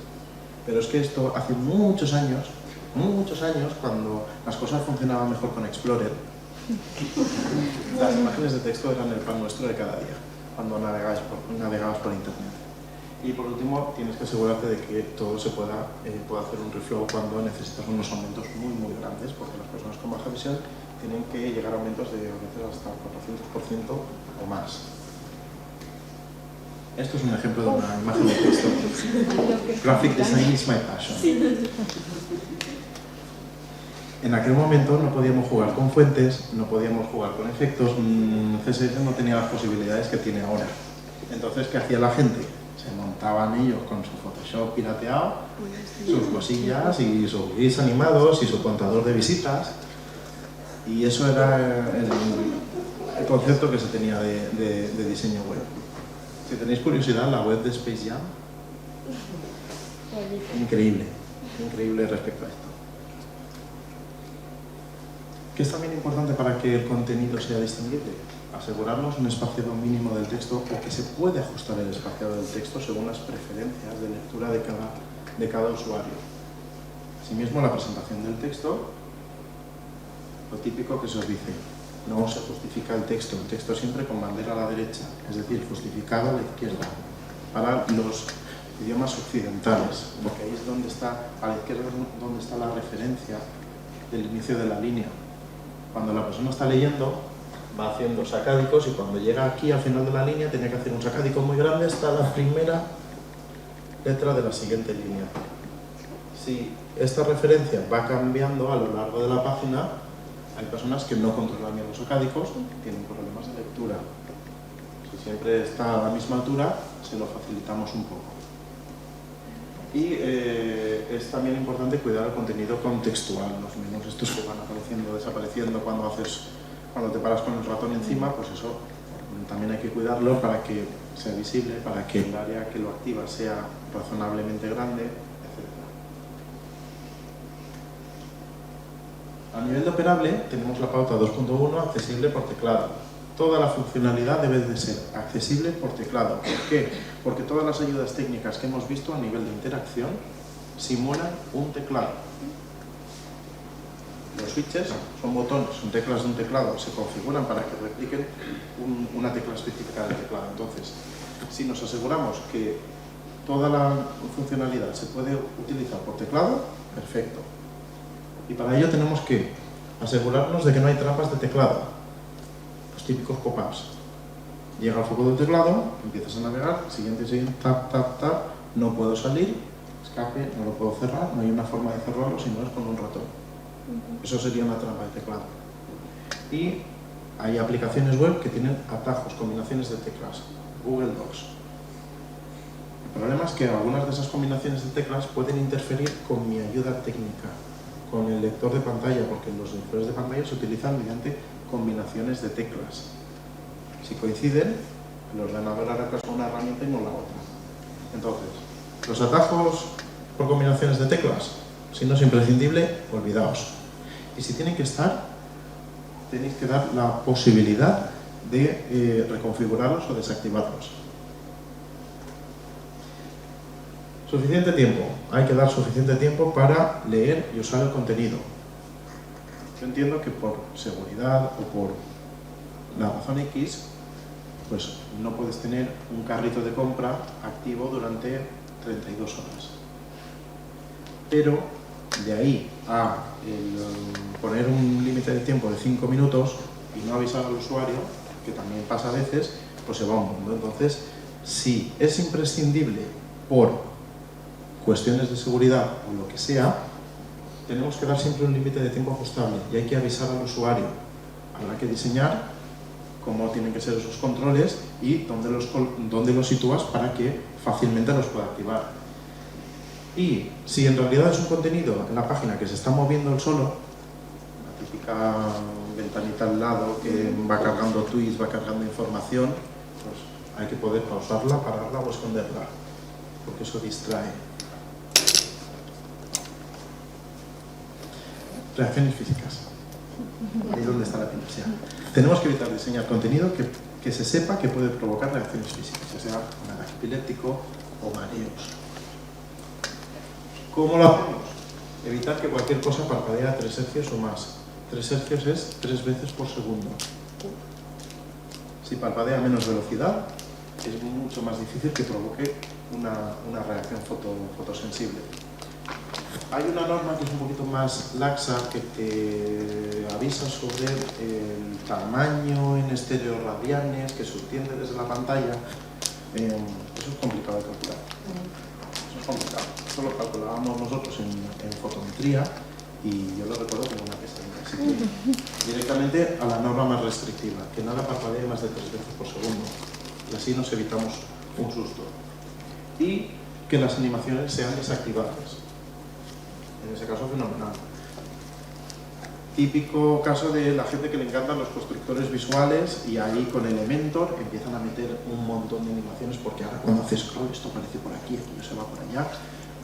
Pero es que esto hace muchos años, cuando las cosas funcionaban mejor con Explorer, las imágenes de texto eran el pan nuestro de cada día, cuando navegabas por Internet. Y por último, tienes que asegurarte de que todo se pueda hacer un reflow cuando necesitas unos aumentos muy grandes, porque las personas con baja visión tienen que llegar a aumentos de a veces hasta 400% o más. Esto es un ejemplo de una imagen de texto. Graphic design is my passion. En aquel momento no podíamos jugar con fuentes, no podíamos jugar con efectos, CSS no tenía las posibilidades que tiene ahora. Entonces, ¿qué hacía la gente? Se montaban ellos con su Photoshop pirateado, sus cosillas y sus GIFs animados y su contador de visitas. Y eso era el concepto que se tenía de diseño web. Si tenéis curiosidad, la web de Space Jam, increíble. increíble respecto a esto. ¿Qué es también importante para que el contenido sea distinguible? Asegurarnos un espaciado mínimo del texto o que se puede ajustar el espaciado del texto según las preferencias de lectura de cada usuario. Asimismo, la presentación del texto, lo típico que se os dice, no se justifica el texto siempre con bandera a la derecha, es decir, justificado a la izquierda, para los idiomas occidentales, porque ahí es donde está, a la izquierda es donde está la referencia del inicio de la línea. Cuando la persona está leyendo, va haciendo sacádicos y cuando llega aquí al final de la línea tiene que hacer un sacádico muy grande hasta la primera letra de la siguiente línea. Si esta referencia va cambiando a lo largo de la página, hay personas que no controlan bien los sacádicos, tienen problemas de lectura. Si siempre está a la misma altura, se lo facilitamos un poco. Y es también importante cuidar el contenido contextual, los menús estos que van apareciendo, desapareciendo cuando te paras con el ratón encima, pues eso también hay que cuidarlo para que sea visible, para que el área que lo activa sea razonablemente grande, etc. A nivel de operable tenemos la pauta 2.1, accesible por teclado. Toda la funcionalidad debe de ser accesible por teclado. ¿Por qué? Porque todas las ayudas técnicas que hemos visto a nivel de interacción simulan un teclado. Los switches son botones, son teclas de un teclado, se configuran para que repliquen una tecla específica del teclado. Entonces, si nos aseguramos que toda la funcionalidad se puede utilizar por teclado, perfecto. Y para ello tenemos que asegurarnos de que no hay trampas de teclado, los típicos pop-ups. Llega al foco del teclado, empiezas a navegar, siguiente, tap, tap, tap, no puedo salir, escape, no lo puedo cerrar, no hay una forma de cerrarlo si no es con un ratón. Eso sería una trampa de teclado. Y hay aplicaciones web que tienen atajos, combinaciones de teclas, Google Docs. El problema es que algunas de esas combinaciones de teclas pueden interferir con mi ayuda técnica, con el lector de pantalla, porque los lectores de pantalla se utilizan mediante combinaciones de teclas. Si coinciden, el ordenador hará caso a una herramienta y no la otra. Entonces, los atajos por combinaciones de teclas, si no es imprescindible, olvidaos. Y si tienen que estar, tenéis que dar la posibilidad de reconfigurarlos o desactivarlos. Suficiente tiempo. Hay que dar suficiente tiempo para leer y usar el contenido. Yo entiendo que por seguridad o por la razón X, pues no puedes tener un carrito de compra activo durante 32 horas. Pero de ahí a poner un límite de tiempo de 5 minutos y no avisar al usuario, que también pasa a veces, pues se va un mundo. Entonces, si es imprescindible por cuestiones de seguridad o lo que sea, tenemos que dar siempre un límite de tiempo ajustable y hay que avisar al usuario. Habrá que diseñar cómo tienen que ser esos controles y dónde los sitúas para que fácilmente los pueda activar. Y si en realidad es un contenido en la página que se está moviendo el solo, la típica ventanita al lado que va cargando tweets, va cargando información, pues hay que poder pausarla, pararla o esconderla, porque eso distrae. Reacciones físicas. Ahí es donde está la pintura. Tenemos que evitar diseñar contenido que se sepa que puede provocar reacciones físicas, ya sea un ataque epiléptico o mareos. ¿Cómo lo hacemos? Evitar que cualquier cosa parpadee a 3 hercios o más. 3 hercios es 3 veces por segundo. Si parpadea a menos velocidad, es mucho más difícil que provoque una reacción fotosensible. Hay una norma que es un poquito más laxa que te avisa sobre el tamaño en estéreo radianes que subtiende desde la pantalla. Eso es complicado de calcular. Eso es complicado. Eso lo calculábamos nosotros en fotometría y yo lo recuerdo como una pesadilla. Así que directamente a la norma más restrictiva, que nada parpadee más de 3 veces por segundo. Y así nos evitamos un susto. Y que las animaciones sean desactivadas. En ese caso, fenomenal. Típico caso de la gente que le encantan los constructores visuales y ahí con Elementor empiezan a meter un montón de animaciones porque ahora cuando haces scroll esto aparece por aquí, aquello se va por allá.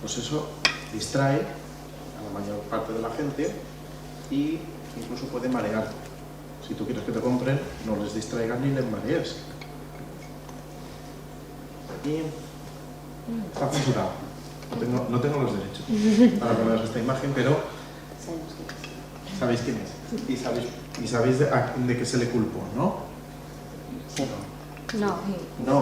Pues eso distrae a la mayor parte de la gente y incluso puede marear. Si tú quieres que te compren, no les distraigas ni les marees. Y está censurado. No tengo los derechos para poneros esta imagen, pero sabéis quién es. Y sabéis de qué se le culpó, ¿no? No. No.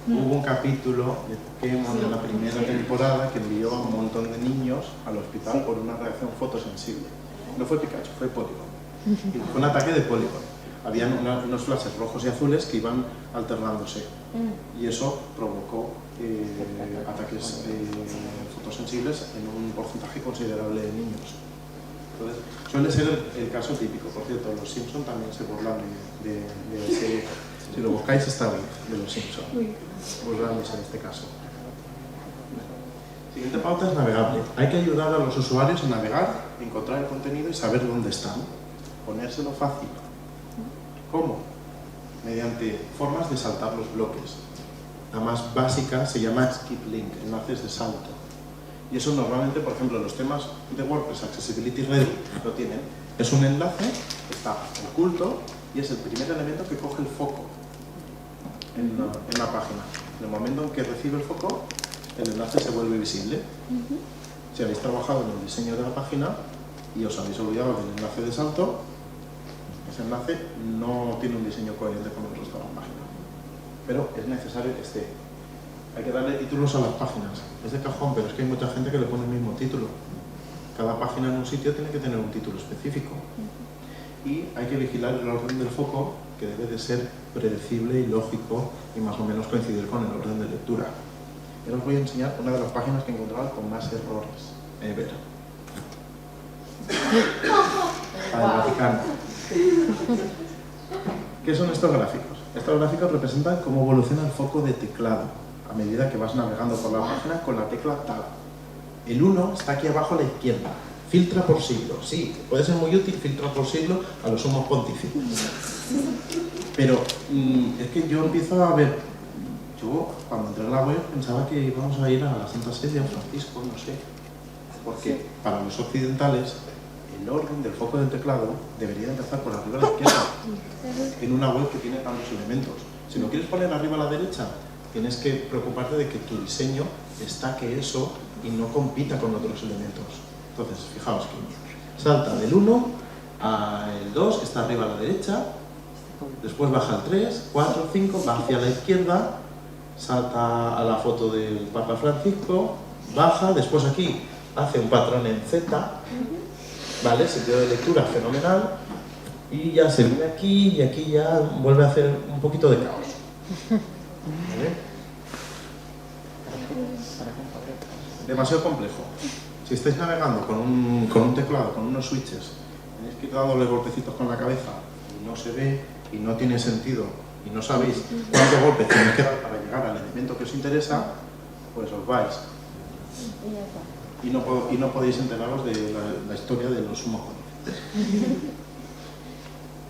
Mm. Hubo un capítulo de Pokémon en la primera temporada que envió a un montón de niños al hospital por una reacción fotosensible. No fue Pikachu, fue Polygon. Y fue un ataque de Polygon. Habían unos flashes rojos y azules que iban alternándose. Y eso provocó ataques fotosensibles en un porcentaje considerable de niños. Entonces, suele ser el caso típico. Por cierto, los Simpson también se burlan de ese... Si lo buscáis está bien, de los Simpson. Burlándose en este caso. Siguiente pauta es navegable. Hay que ayudar a los usuarios a navegar, encontrar el contenido y saber dónde están. Ponérselo fácil. ¿Cómo? Mediante formas de saltar los bloques. La más básica se llama skip link, enlaces de salto. Y eso normalmente, por ejemplo, los temas de WordPress Accessibility Ready lo tienen. Es un enlace que está oculto y es el primer elemento que coge el foco en la página. En el momento en que recibe el foco, el enlace se vuelve visible. Si habéis trabajado en el diseño de la página y os habéis olvidado del enlace de salto, ese enlace no tiene un diseño coherente con el resto de la página. Pero es necesario que esté. Hay que darle títulos a las páginas. Es de cajón, pero es que hay mucha gente que le pone el mismo título. Cada página en un sitio tiene que tener un título específico. Y hay que vigilar el orden del foco, que debe de ser predecible y lógico y más o menos coincidir con el orden de lectura. Ahora os voy a enseñar una de las páginas que he encontrado con más errores. Ver. Para el Vaticano. ¿Qué son estos gráficos? Estos gráficos representan cómo evoluciona el foco de teclado a medida que vas navegando por la página con la tecla Tab. El 1 está aquí abajo a la izquierda. Filtra por siglo. Sí, puede ser muy útil filtrar por siglo a los sumos pontífices. Pero es que yo empiezo a ver... Yo, cuando entré en la web, pensaba que íbamos a ir a la Santa Sede, a Francisco, no sé. Porque para los occidentales, el orden del foco del teclado debería empezar por arriba a la izquierda. En una web que tiene tantos elementos. Si lo quieres poner arriba a la derecha, tienes que preocuparte de que tu diseño destaque eso y no compita con otros elementos. Entonces, fijaos que salta del 1 al 2, que está arriba a la derecha, después baja al 3, 4, 5, va hacia la izquierda, salta a la foto del Papa Francisco, baja, después aquí hace un patrón en Z, ¿vale? Sentido de lectura fenomenal, y ya se viene aquí y aquí ya vuelve a hacer un poquito de caos. ¿Vale? Demasiado complejo. Si estáis navegando con un teclado, con unos switches, tenéis que ir dándole golpecitos con la cabeza y no se ve y no tiene sentido y no sabéis cuántos golpes tenéis que dar para llegar al elemento que os interesa, pues os vais. Y no podéis enteraros de la historia de los sumos pontífices.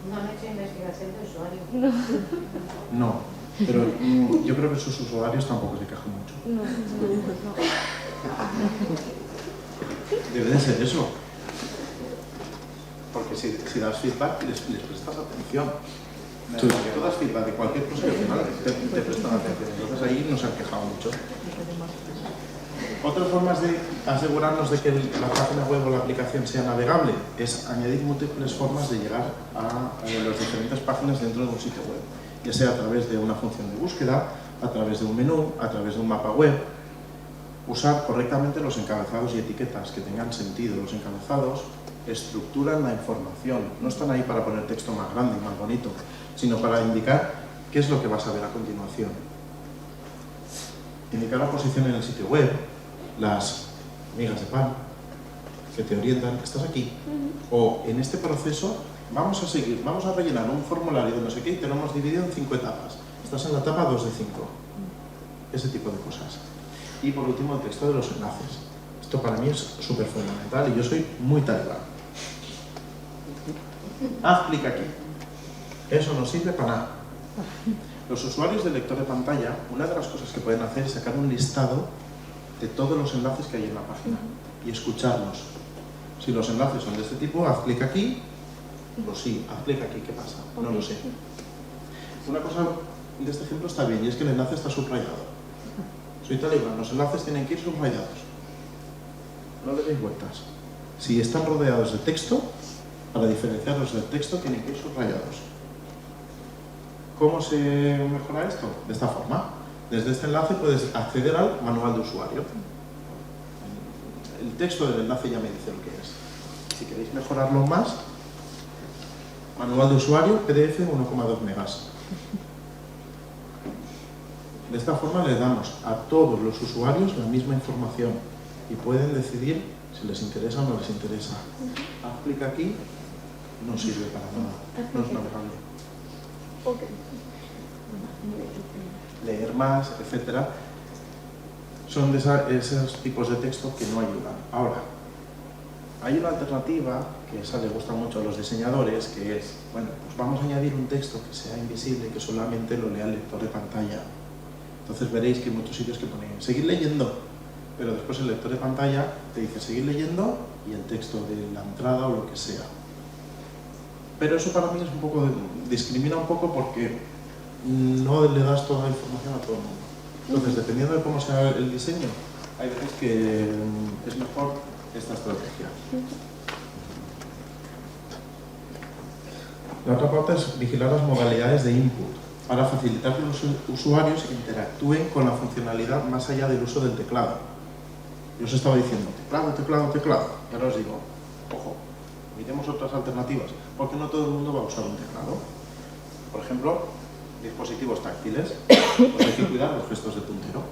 ¿No han hecho investigación de usuario? No, pero yo creo que sus usuarios tampoco se quejan mucho. Debe de ser eso. Porque si das feedback, les prestas atención. Si tú das feedback de cualquier cosa, al final te prestan atención. Entonces ahí nos han quejado mucho. Otras formas de asegurarnos de que la página web o la aplicación sea navegable es añadir múltiples formas de llegar a las diferentes páginas dentro de un sitio web, ya sea a través de una función de búsqueda, a través de un menú, a través de un mapa web. Usar correctamente los encabezados y etiquetas que tengan sentido. Los encabezados estructuran la información, no están ahí para poner texto más grande y más bonito, sino para indicar qué es lo que vas a ver a continuación. Indicar la posición en el sitio web, las migas de pan que te orientan, estás aquí. O en este proceso vamos a rellenar un formulario de no sé qué y te lo hemos dividido en 5 etapas. Estás en la etapa 2 de 5. Ese tipo de cosas. Y por último, el texto de los enlaces. Esto para mí es súper fundamental y yo soy muy talibán. Haz clic aquí. Eso no sirve para nada. Los usuarios del lector de pantalla, una de las cosas que pueden hacer es sacar un listado de todos los enlaces que hay en la página y escucharlos. Si los enlaces son de este tipo, haz clic aquí, o sí, haz clic aquí, ¿qué pasa? No lo sé. Una cosa de este ejemplo está bien, y es que el enlace está subrayado. Soy talibán, los enlaces tienen que ir subrayados. No le deis vueltas. Si están rodeados de texto, para diferenciarlos del texto tienen que ir subrayados. ¿Cómo se mejora esto? De esta forma. Desde este enlace puedes acceder al manual de usuario. El texto del enlace ya me dice lo que es. Si queréis mejorarlo más, manual de usuario, PDF 1,2 megas. De esta forma les damos a todos los usuarios la misma información y pueden decidir si les interesa o no les interesa. Haz clic aquí, no sirve para nada, no es navegable. Leer más, etcétera, son de esos tipos de texto que no ayudan. Ahora, hay una alternativa que esa le gusta mucho a los diseñadores, que es, bueno, pues vamos a añadir un texto que sea invisible, que solamente lo lea el lector de pantalla. Entonces veréis que hay muchos sitios que ponen seguir leyendo, pero después el lector de pantalla te dice seguir leyendo y el texto de la entrada o lo que sea. Pero eso para mí es un poco, discrimina un poco porque no le das toda la información a todo el mundo. Entonces, dependiendo de cómo sea el diseño, hay veces que es mejor esta estrategia. La otra parte es vigilar las modalidades de input para facilitar que los usuarios interactúen con la funcionalidad más allá del uso del teclado. Yo os estaba diciendo teclado, teclado, teclado. Y ahora os digo, ojo, miremos otras alternativas, porque no todo el mundo va a usar un teclado. Por ejemplo, dispositivos táctiles, pues hay que cuidar los gestos de puntero.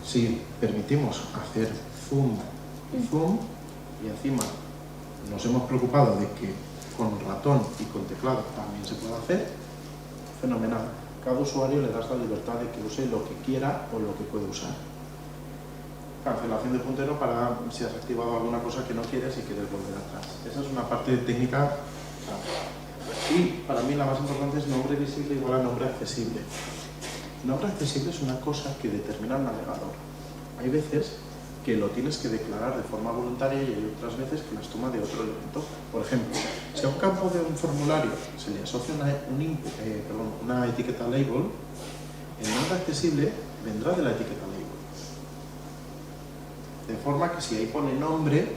Si permitimos hacer zoom y encima nos hemos preocupado de que con ratón y con teclado también se puede hacer, fenomenal. Cada usuario le das la libertad de que use lo que quiera o lo que puede usar. Cancelación de puntero para si has activado alguna cosa que no quieres y quieres volver atrás. Esa es una parte técnica. Y para mí la más importante es nombre visible igual a nombre accesible. Nombre accesible es una cosa que determina el navegador. Hay veces que lo tienes que declarar de forma voluntaria y hay otras veces que las toma de otro elemento. Por ejemplo, si a un campo de un formulario se le asocia una etiqueta label, el nombre accesible vendrá de la etiqueta label. De forma que si ahí pone nombre,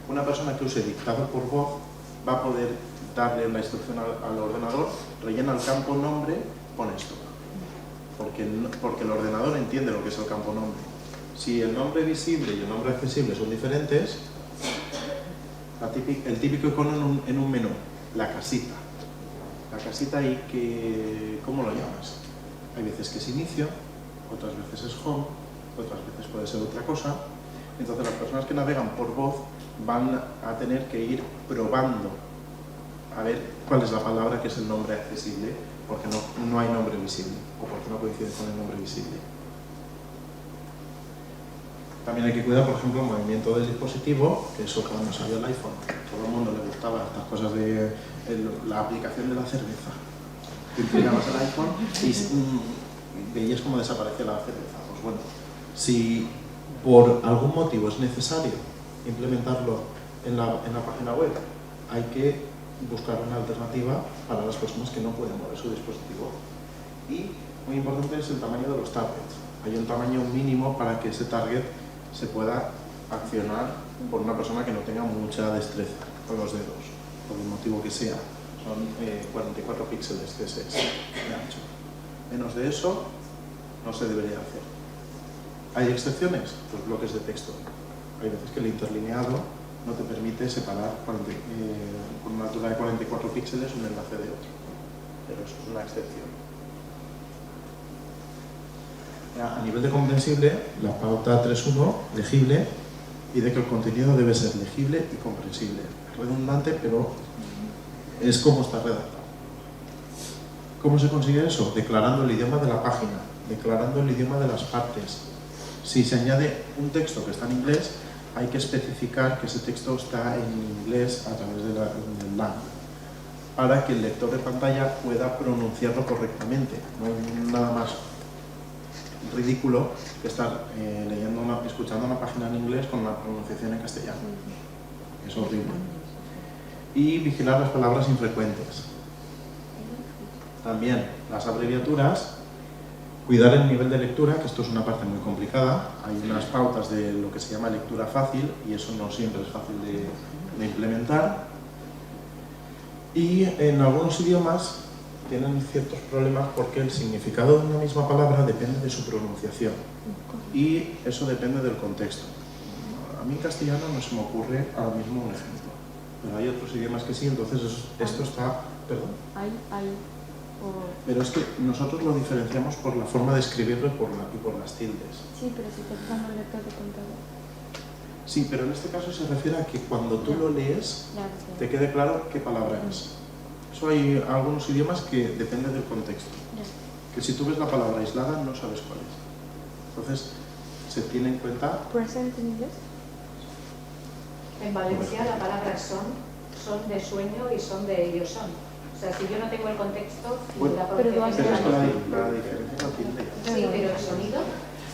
una persona que use dictado por voz va a poder darle la instrucción al ordenador, rellena el campo nombre, pone esto. Porque el ordenador entiende lo que es el campo nombre. Si el nombre visible y el nombre accesible son diferentes, el típico icono en un menú, la casita. La casita ahí que, ¿cómo lo llamas? Hay veces que es inicio, otras veces es home, otras veces puede ser otra cosa. Entonces las personas que navegan por voz van a tener que ir probando a ver cuál es la palabra que es el nombre accesible, porque no hay nombre visible o porque no coincide con el nombre visible. También hay que cuidar, por ejemplo, el movimiento del dispositivo, que eso cuando salió el iPhone, todo el mundo le gustaba estas cosas de la aplicación de la cerveza. Te inclinabas el iPhone y veías cómo desaparecía la cerveza. Pues bueno, si por algún motivo es necesario implementarlo en la página web, hay que buscar una alternativa para las personas que no pueden mover su dispositivo. Y muy importante es el tamaño de los targets. Hay un tamaño mínimo para que ese target se pueda accionar por una persona que no tenga mucha destreza con los dedos, por el motivo que sea. Son 44 píxeles CSS de ancho. Menos de eso no se debería hacer. ¿Hay excepciones? Pues bloques de texto. Hay veces que el interlineado no te permite separar con una altura de 44 píxeles un enlace de otro. Pero eso es una excepción. A nivel de comprensible, la pauta 3.1, legible, pide que el contenido debe ser legible y comprensible. Es redundante, pero es como está redactado. ¿Cómo se consigue eso? Declarando el idioma de la página, declarando el idioma de las partes. Si se añade un texto que está en inglés, hay que especificar que ese texto está en inglés a través del lang, para que el lector de pantalla pueda pronunciarlo correctamente. No hay nada más ridículo estar escuchando una página en inglés con una pronunciación en castellano. Es horrible. Y vigilar las palabras infrecuentes. También las abreviaturas, cuidar el nivel de lectura, que esto es una parte muy complicada. Hay unas pautas de lo que se llama lectura fácil y eso no siempre es fácil de implementar. Y en algunos idiomas tienen ciertos problemas porque el significado de una misma palabra depende de su pronunciación y eso depende del contexto. A mí en castellano no se me ocurre ahora mismo un ejemplo, pero hay otros idiomas que sí, entonces esto está... ¿Perdón? Pero es que nosotros lo diferenciamos por la forma de escribirlo y por las tildes. Sí, pero si te estamos un lector de contador. Sí, pero en este caso se refiere a que cuando tú lo lees te quede claro qué palabra es. Eso hay algunos idiomas que depende del contexto. Que si tú ves la palabra aislada no sabes cuál es. Entonces se tiene en cuenta... ¿Present en inglés? En Valencia la palabra son de sueño y son de ellos son. O sea, si yo no tengo el contexto, bueno, la pero es pronunciación... que la diferencia no tiene. Sí, pero el sonido...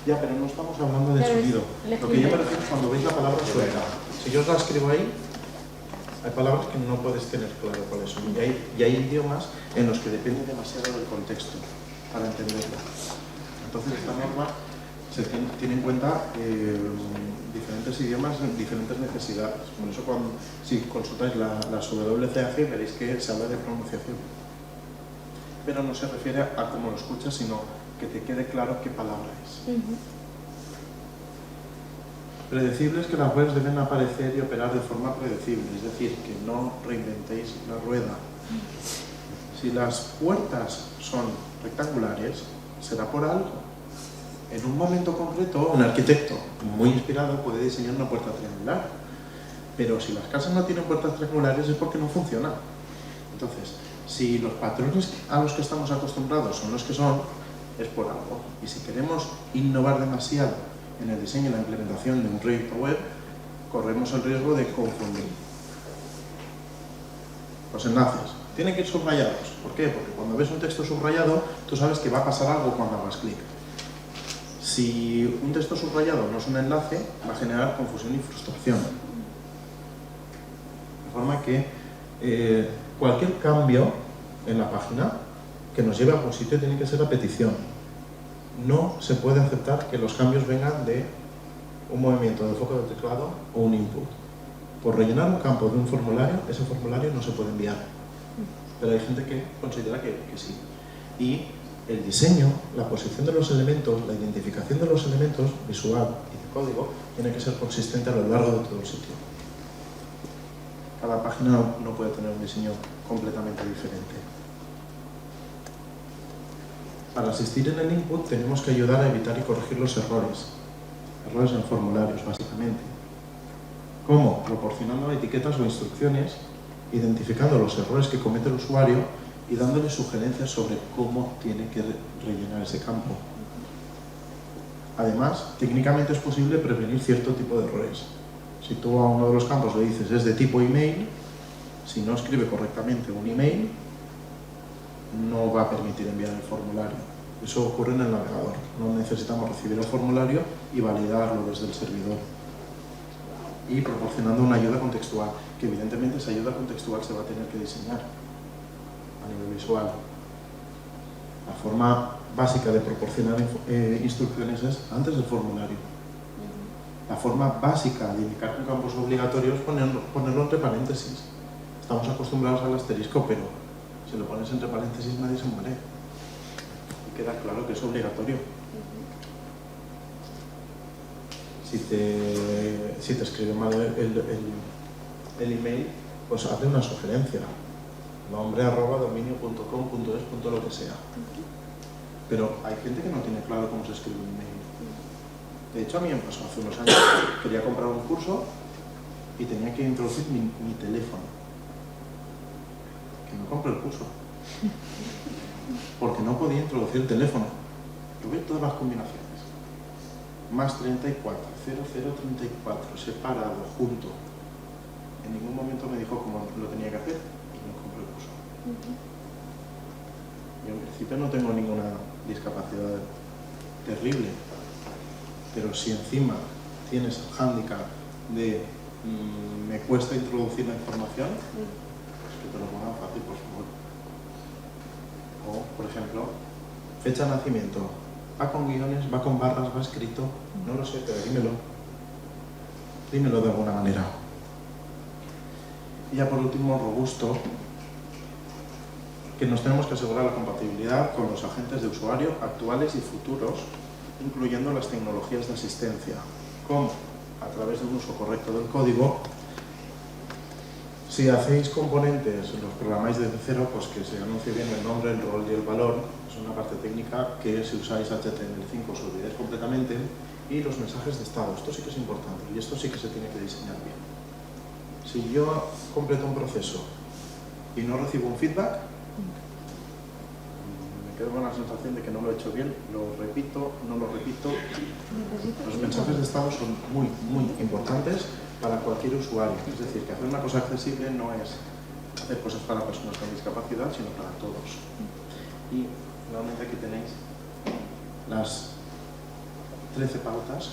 Ya, pero no estamos hablando de sonido. Lo que yo me refiero es cuando veis la palabra suelta. Si yo os la escribo ahí, hay palabras que no puedes tener claro cuáles son. Y hay idiomas en los que depende demasiado del contexto para entenderlo. Entonces esta norma se tiene en cuenta diferentes idiomas, diferentes necesidades. Por eso si consultáis las WCAG veréis que se habla de pronunciación. Pero no se refiere a cómo lo escuchas, sino que te quede claro qué palabra es. Predecibles, que las webs deben aparecer y operar de forma predecible, es decir, que no reinventéis la rueda. Si las puertas son rectangulares, será por algo. En un momento concreto, un arquitecto muy inspirado puede diseñar una puerta triangular, pero si las casas no tienen puertas triangulares es porque no funcionan. Entonces, si los patrones a los que estamos acostumbrados son los que son, es por algo. Y si queremos innovar demasiado en el diseño y la implementación de un proyecto web, corremos el riesgo de confundir. Los enlaces tienen que ir subrayados. ¿Por qué? Porque cuando ves un texto subrayado, tú sabes que va a pasar algo cuando hagas clic. Si un texto subrayado no es un enlace, va a generar confusión y frustración. De forma que cualquier cambio en la página que nos lleve a algún sitio tiene que ser a petición. No se puede aceptar que los cambios vengan de un movimiento del foco del teclado o un input. Por rellenar un campo de un formulario, ese formulario no se puede enviar. Pero hay gente que considera que sí. Y el diseño, la posición de los elementos, la identificación de los elementos visual y de código tiene que ser consistente a lo largo de todo el sitio. Cada página no puede tener un diseño completamente diferente. Para asistir en el input tenemos que ayudar a evitar y corregir los errores en formularios básicamente. ¿Cómo? Proporcionando etiquetas o instrucciones, identificando los errores que comete el usuario y dándole sugerencias sobre cómo tiene que rellenar ese campo. Además, técnicamente es posible prevenir cierto tipo de errores. Si tú a uno de los campos le dices es de tipo email, si no escribe correctamente un email, no va a permitir enviar el formulario. Eso ocurre en el navegador. No necesitamos recibir el formulario y validarlo desde el servidor. Y proporcionando una ayuda contextual, que evidentemente esa ayuda contextual se va a tener que diseñar a nivel visual. La forma básica de proporcionar instrucciones es antes del formulario. La forma básica de indicar con campos obligatorios es ponerlo entre paréntesis. Estamos acostumbrados al asterisco, pero si lo pones entre paréntesis nadie se muere. Y queda claro que es obligatorio. Si te escribe mal el email, pues hazle una sugerencia. nombre@dominio.com.es. lo que sea. Pero hay gente que no tiene claro cómo se escribe un email. De hecho, a mí me pasó hace unos años. Quería comprar un curso y tenía que introducir mi teléfono. Que no compré el curso. Porque no podía introducir el teléfono. Yo vi todas las combinaciones. Más 34, 0034, separado, junto. En ningún momento me dijo cómo lo tenía que hacer y no compré el curso. Yo en principio no tengo ninguna discapacidad terrible. Pero si encima tienes el hándicap de me cuesta introducir la información, es que te lo pongan fácil, por favor. O, por ejemplo, fecha de nacimiento. ¿Va con guiones? ¿Va con barras? ¿Va escrito? No lo sé, pero dímelo. Dímelo de alguna manera. Y ya por último, robusto, que nos tenemos que asegurar la compatibilidad con los agentes de usuario actuales y futuros, incluyendo las tecnologías de asistencia, como a través de un uso correcto del código. Si hacéis componentes, los programáis desde cero, pues que se anuncie bien el nombre, el rol y el valor. Es una parte técnica que si usáis HTML5 os olvidáis completamente. Y los mensajes de estado, esto sí que es importante y esto sí que se tiene que diseñar bien. Si yo completo un proceso y no recibo un feedback, me quedo con la sensación de que no lo he hecho bien, lo repito, no lo repito. Los mensajes de estado son muy, muy importantes para cualquier usuario. Es decir, que hacer una cosa accesible no es hacer cosas para personas con discapacidad, sino para todos. Y finalmente aquí tenéis las 13 pautas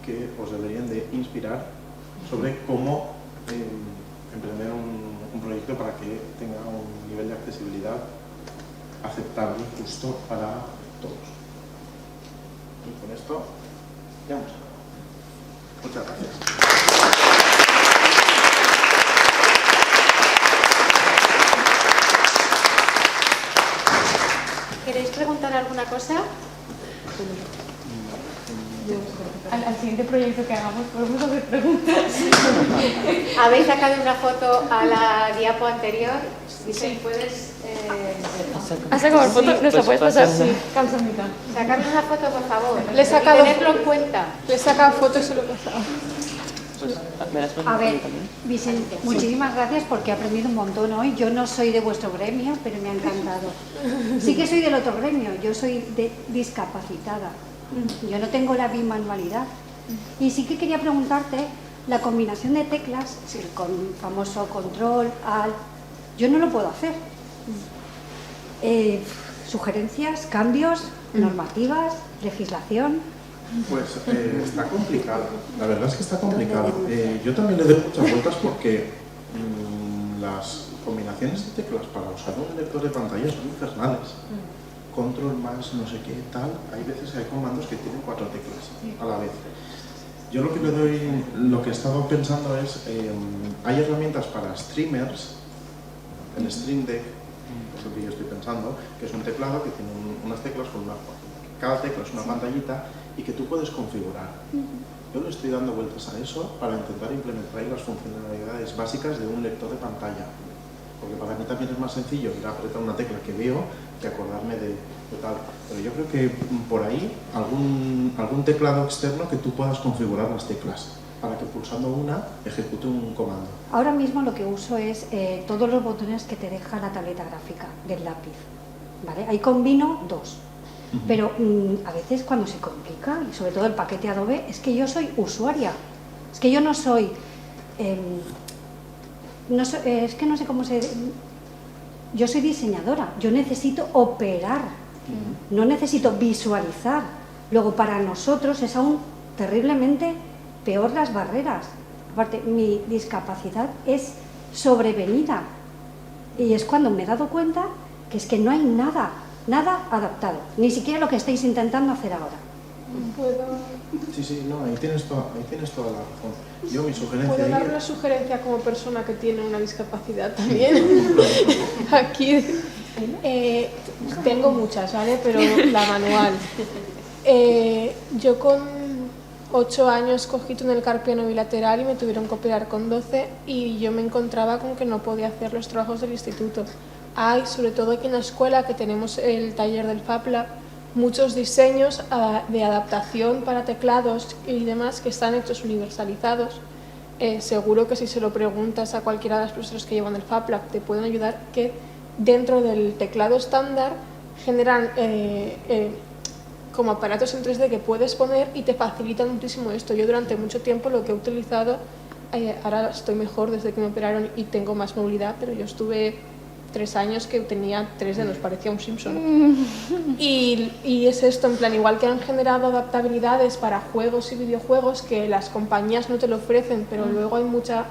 que os deberían de inspirar sobre cómo emprender un proyecto para que tenga un nivel de accesibilidad aceptable y justo para todos. Y con esto ya hemos acabado. Muchas gracias. ¿Queréis preguntar alguna cosa? Al siguiente proyecto que hagamos podemos hacer preguntas. ¿Habéis sacado una foto a la diapo anterior? Si puedes ¿Has sacado la foto? ¿Nos la puedes pasar? pasarla. Sí, Cansamita. sacarnos una foto, por favor. Le he sacado- Y tenerlo en cuenta. Le he sacado fotos y se lo he pasado. ¿Me las puedes A ver, pasar también? Vicente, muchísimas gracias porque he aprendido un montón hoy. Yo no soy de vuestro gremio, pero me ha encantado. Sí que soy del otro gremio, yo soy de discapacitada. Yo no tengo la bimanualidad. Y sí que quería preguntarte, la combinación de teclas, el famoso control, alt, yo no lo puedo hacer. Sugerencias, cambios, normativas, legislación. Pues está complicado, la verdad es que está complicado. Yo también le doy muchas vueltas porque las combinaciones de teclas para usar un lector de pantalla son infernales. Control más no sé qué tal, hay veces que hay comandos que tienen 4 teclas a la vez. Yo lo que he estado pensando es, hay herramientas para streamers, el Stream Deck, es lo que yo estoy pensando, que es un teclado que tiene unas teclas con cada tecla es una pantallita y que tú puedes configurar. Yo le estoy dando vueltas a eso para intentar implementar las funcionalidades básicas de un lector de pantalla. Porque para mí también es más sencillo ir a apretar una tecla que veo que acordarme de tal. Pero yo creo que por ahí algún teclado externo que tú puedas configurar las teclas para que pulsando una ejecute un comando. Ahora mismo lo que uso es todos los botones que te deja la tableta gráfica del lápiz. ¿Vale? Ahí combino 2. Pero a veces cuando se complica, y sobre todo el paquete Adobe, es que yo soy usuaria. Es que yo no soy... es que no sé cómo se... Yo soy diseñadora, yo necesito operar, no necesito visualizar. Luego para nosotros es aún terriblemente peor las barreras. Aparte, mi discapacidad es sobrevenida y es cuando me he dado cuenta que es que no hay nada adaptado, ni siquiera lo que estáis intentando hacer ahora. Sí, no, ahí tienes toda la razón. Yo mi sugerencia ¿Puedo dar ahí una sugerencia como persona que tiene una discapacidad también? Aquí tengo muchas, ¿vale? Pero la manual. Yo con 8 años cogí túnel carpiano bilateral y me tuvieron que operar con 12 y yo me encontraba con que no podía hacer los trabajos del instituto. Hay, sobre todo aquí en la escuela, que tenemos el taller del FabLab, muchos diseños de adaptación para teclados y demás que están hechos universalizados. Seguro que si se lo preguntas a cualquiera de las profesoras que llevan el FabLab te pueden ayudar, que dentro del teclado estándar generan como aparatos en 3D que puedes poner y te facilitan muchísimo esto. Yo durante mucho tiempo lo que he utilizado, ahora estoy mejor desde que me operaron y tengo más movilidad, pero yo estuve 3 años que tenía 3 dedos, parecía un Simpson. Y es esto, en plan, igual que han generado adaptabilidades para juegos y videojuegos que las compañías no te lo ofrecen, pero luego hay mucha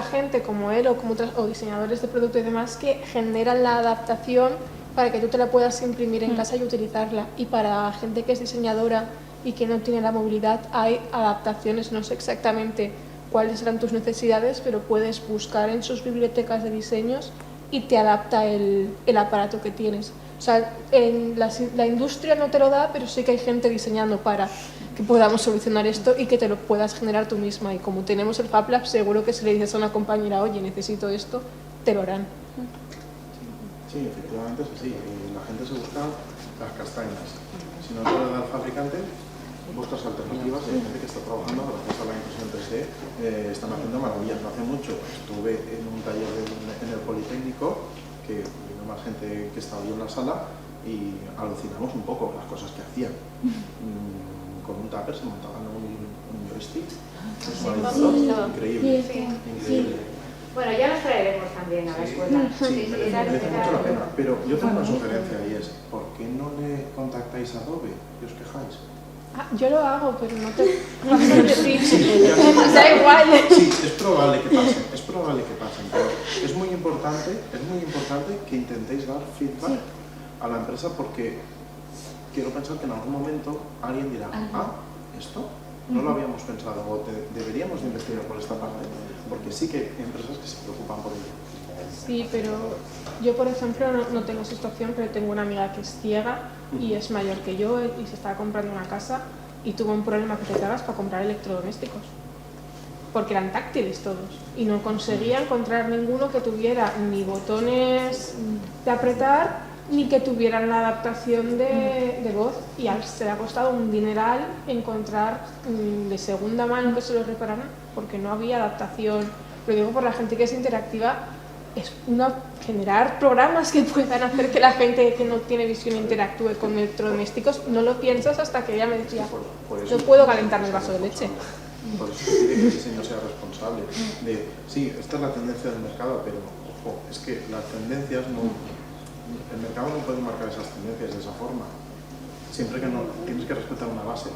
gente como él o como o diseñadores de producto y demás que generan la adaptación para que tú te la puedas imprimir en casa y utilizarla. Y para gente que es diseñadora y que no tiene la movilidad, hay adaptaciones, no sé exactamente cuáles serán tus necesidades, pero puedes buscar en sus bibliotecas de diseños y te adapta el aparato que tienes. O sea, la industria no te lo da, pero sí que hay gente diseñando para que podamos solucionar esto y que te lo puedas generar tú misma. Y como tenemos el Fab Lab, seguro que si le dices a una compañera, oye, necesito esto, te lo harán. Sí, efectivamente es así. La gente se busca las castañas. Si no te lo da el fabricante, buscas alternativas y hay gente que está trabajando gracias a la impresión 3D. Están haciendo maravillas. No hace mucho estuve en un taller en el Politécnico que vino más gente que estaba yo en la sala y alucinamos un poco las cosas que hacían. Con un tupper se montaban un joystick. Increíble. Increíble. Bueno, ya los traeremos también a la escuela. Sí, merece mucho la pena. Pero yo tengo una sugerencia y es, ¿por qué no le contactáis a Adobe y os quejáis? Yo lo hago, pero no te... Sí, da igual. Sí, es probable que pasen, pero es muy importante que intentéis dar feedback a la empresa porque quiero pensar que en algún momento alguien dirá, esto no lo habíamos pensado o deberíamos de investigar por esta parte, porque sí que hay empresas que se preocupan por ello. Sí, pero yo, por ejemplo, no tengo esa situación, pero tengo una amiga que es ciega y es mayor que yo y se estaba comprando una casa y tuvo un problema que te cagas para comprar electrodomésticos, porque eran táctiles todos y no conseguía encontrar ninguno que tuviera ni botones de apretar ni que tuvieran la adaptación de voz, y se le ha costado un dineral encontrar de segunda mano que se lo repararan porque no había adaptación. Lo digo por la gente que es interactiva, es generar programas que puedan hacer que la gente que no tiene visión interactúe con electrodomésticos. No lo piensas hasta que ella me decía, no puedo calentarme el vaso de leche. Por eso se pide que el diseño sea responsable. Sí, esta es la tendencia del mercado, pero ojo, es que las tendencias el mercado no puede marcar esas tendencias de esa forma. Siempre que no, tienes que respetar una base.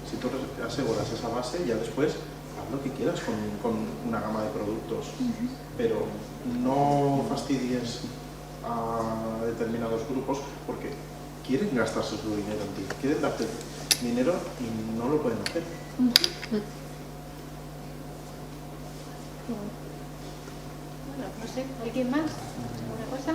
Si tú aseguras esa base, ya después haz lo que quieras con una gama de productos, pero no fastidies a determinados grupos porque quieren gastarse su dinero en ti, quieren darte dinero y no lo pueden hacer. Bueno, no sé, ¿alguien más? ¿Alguna cosa?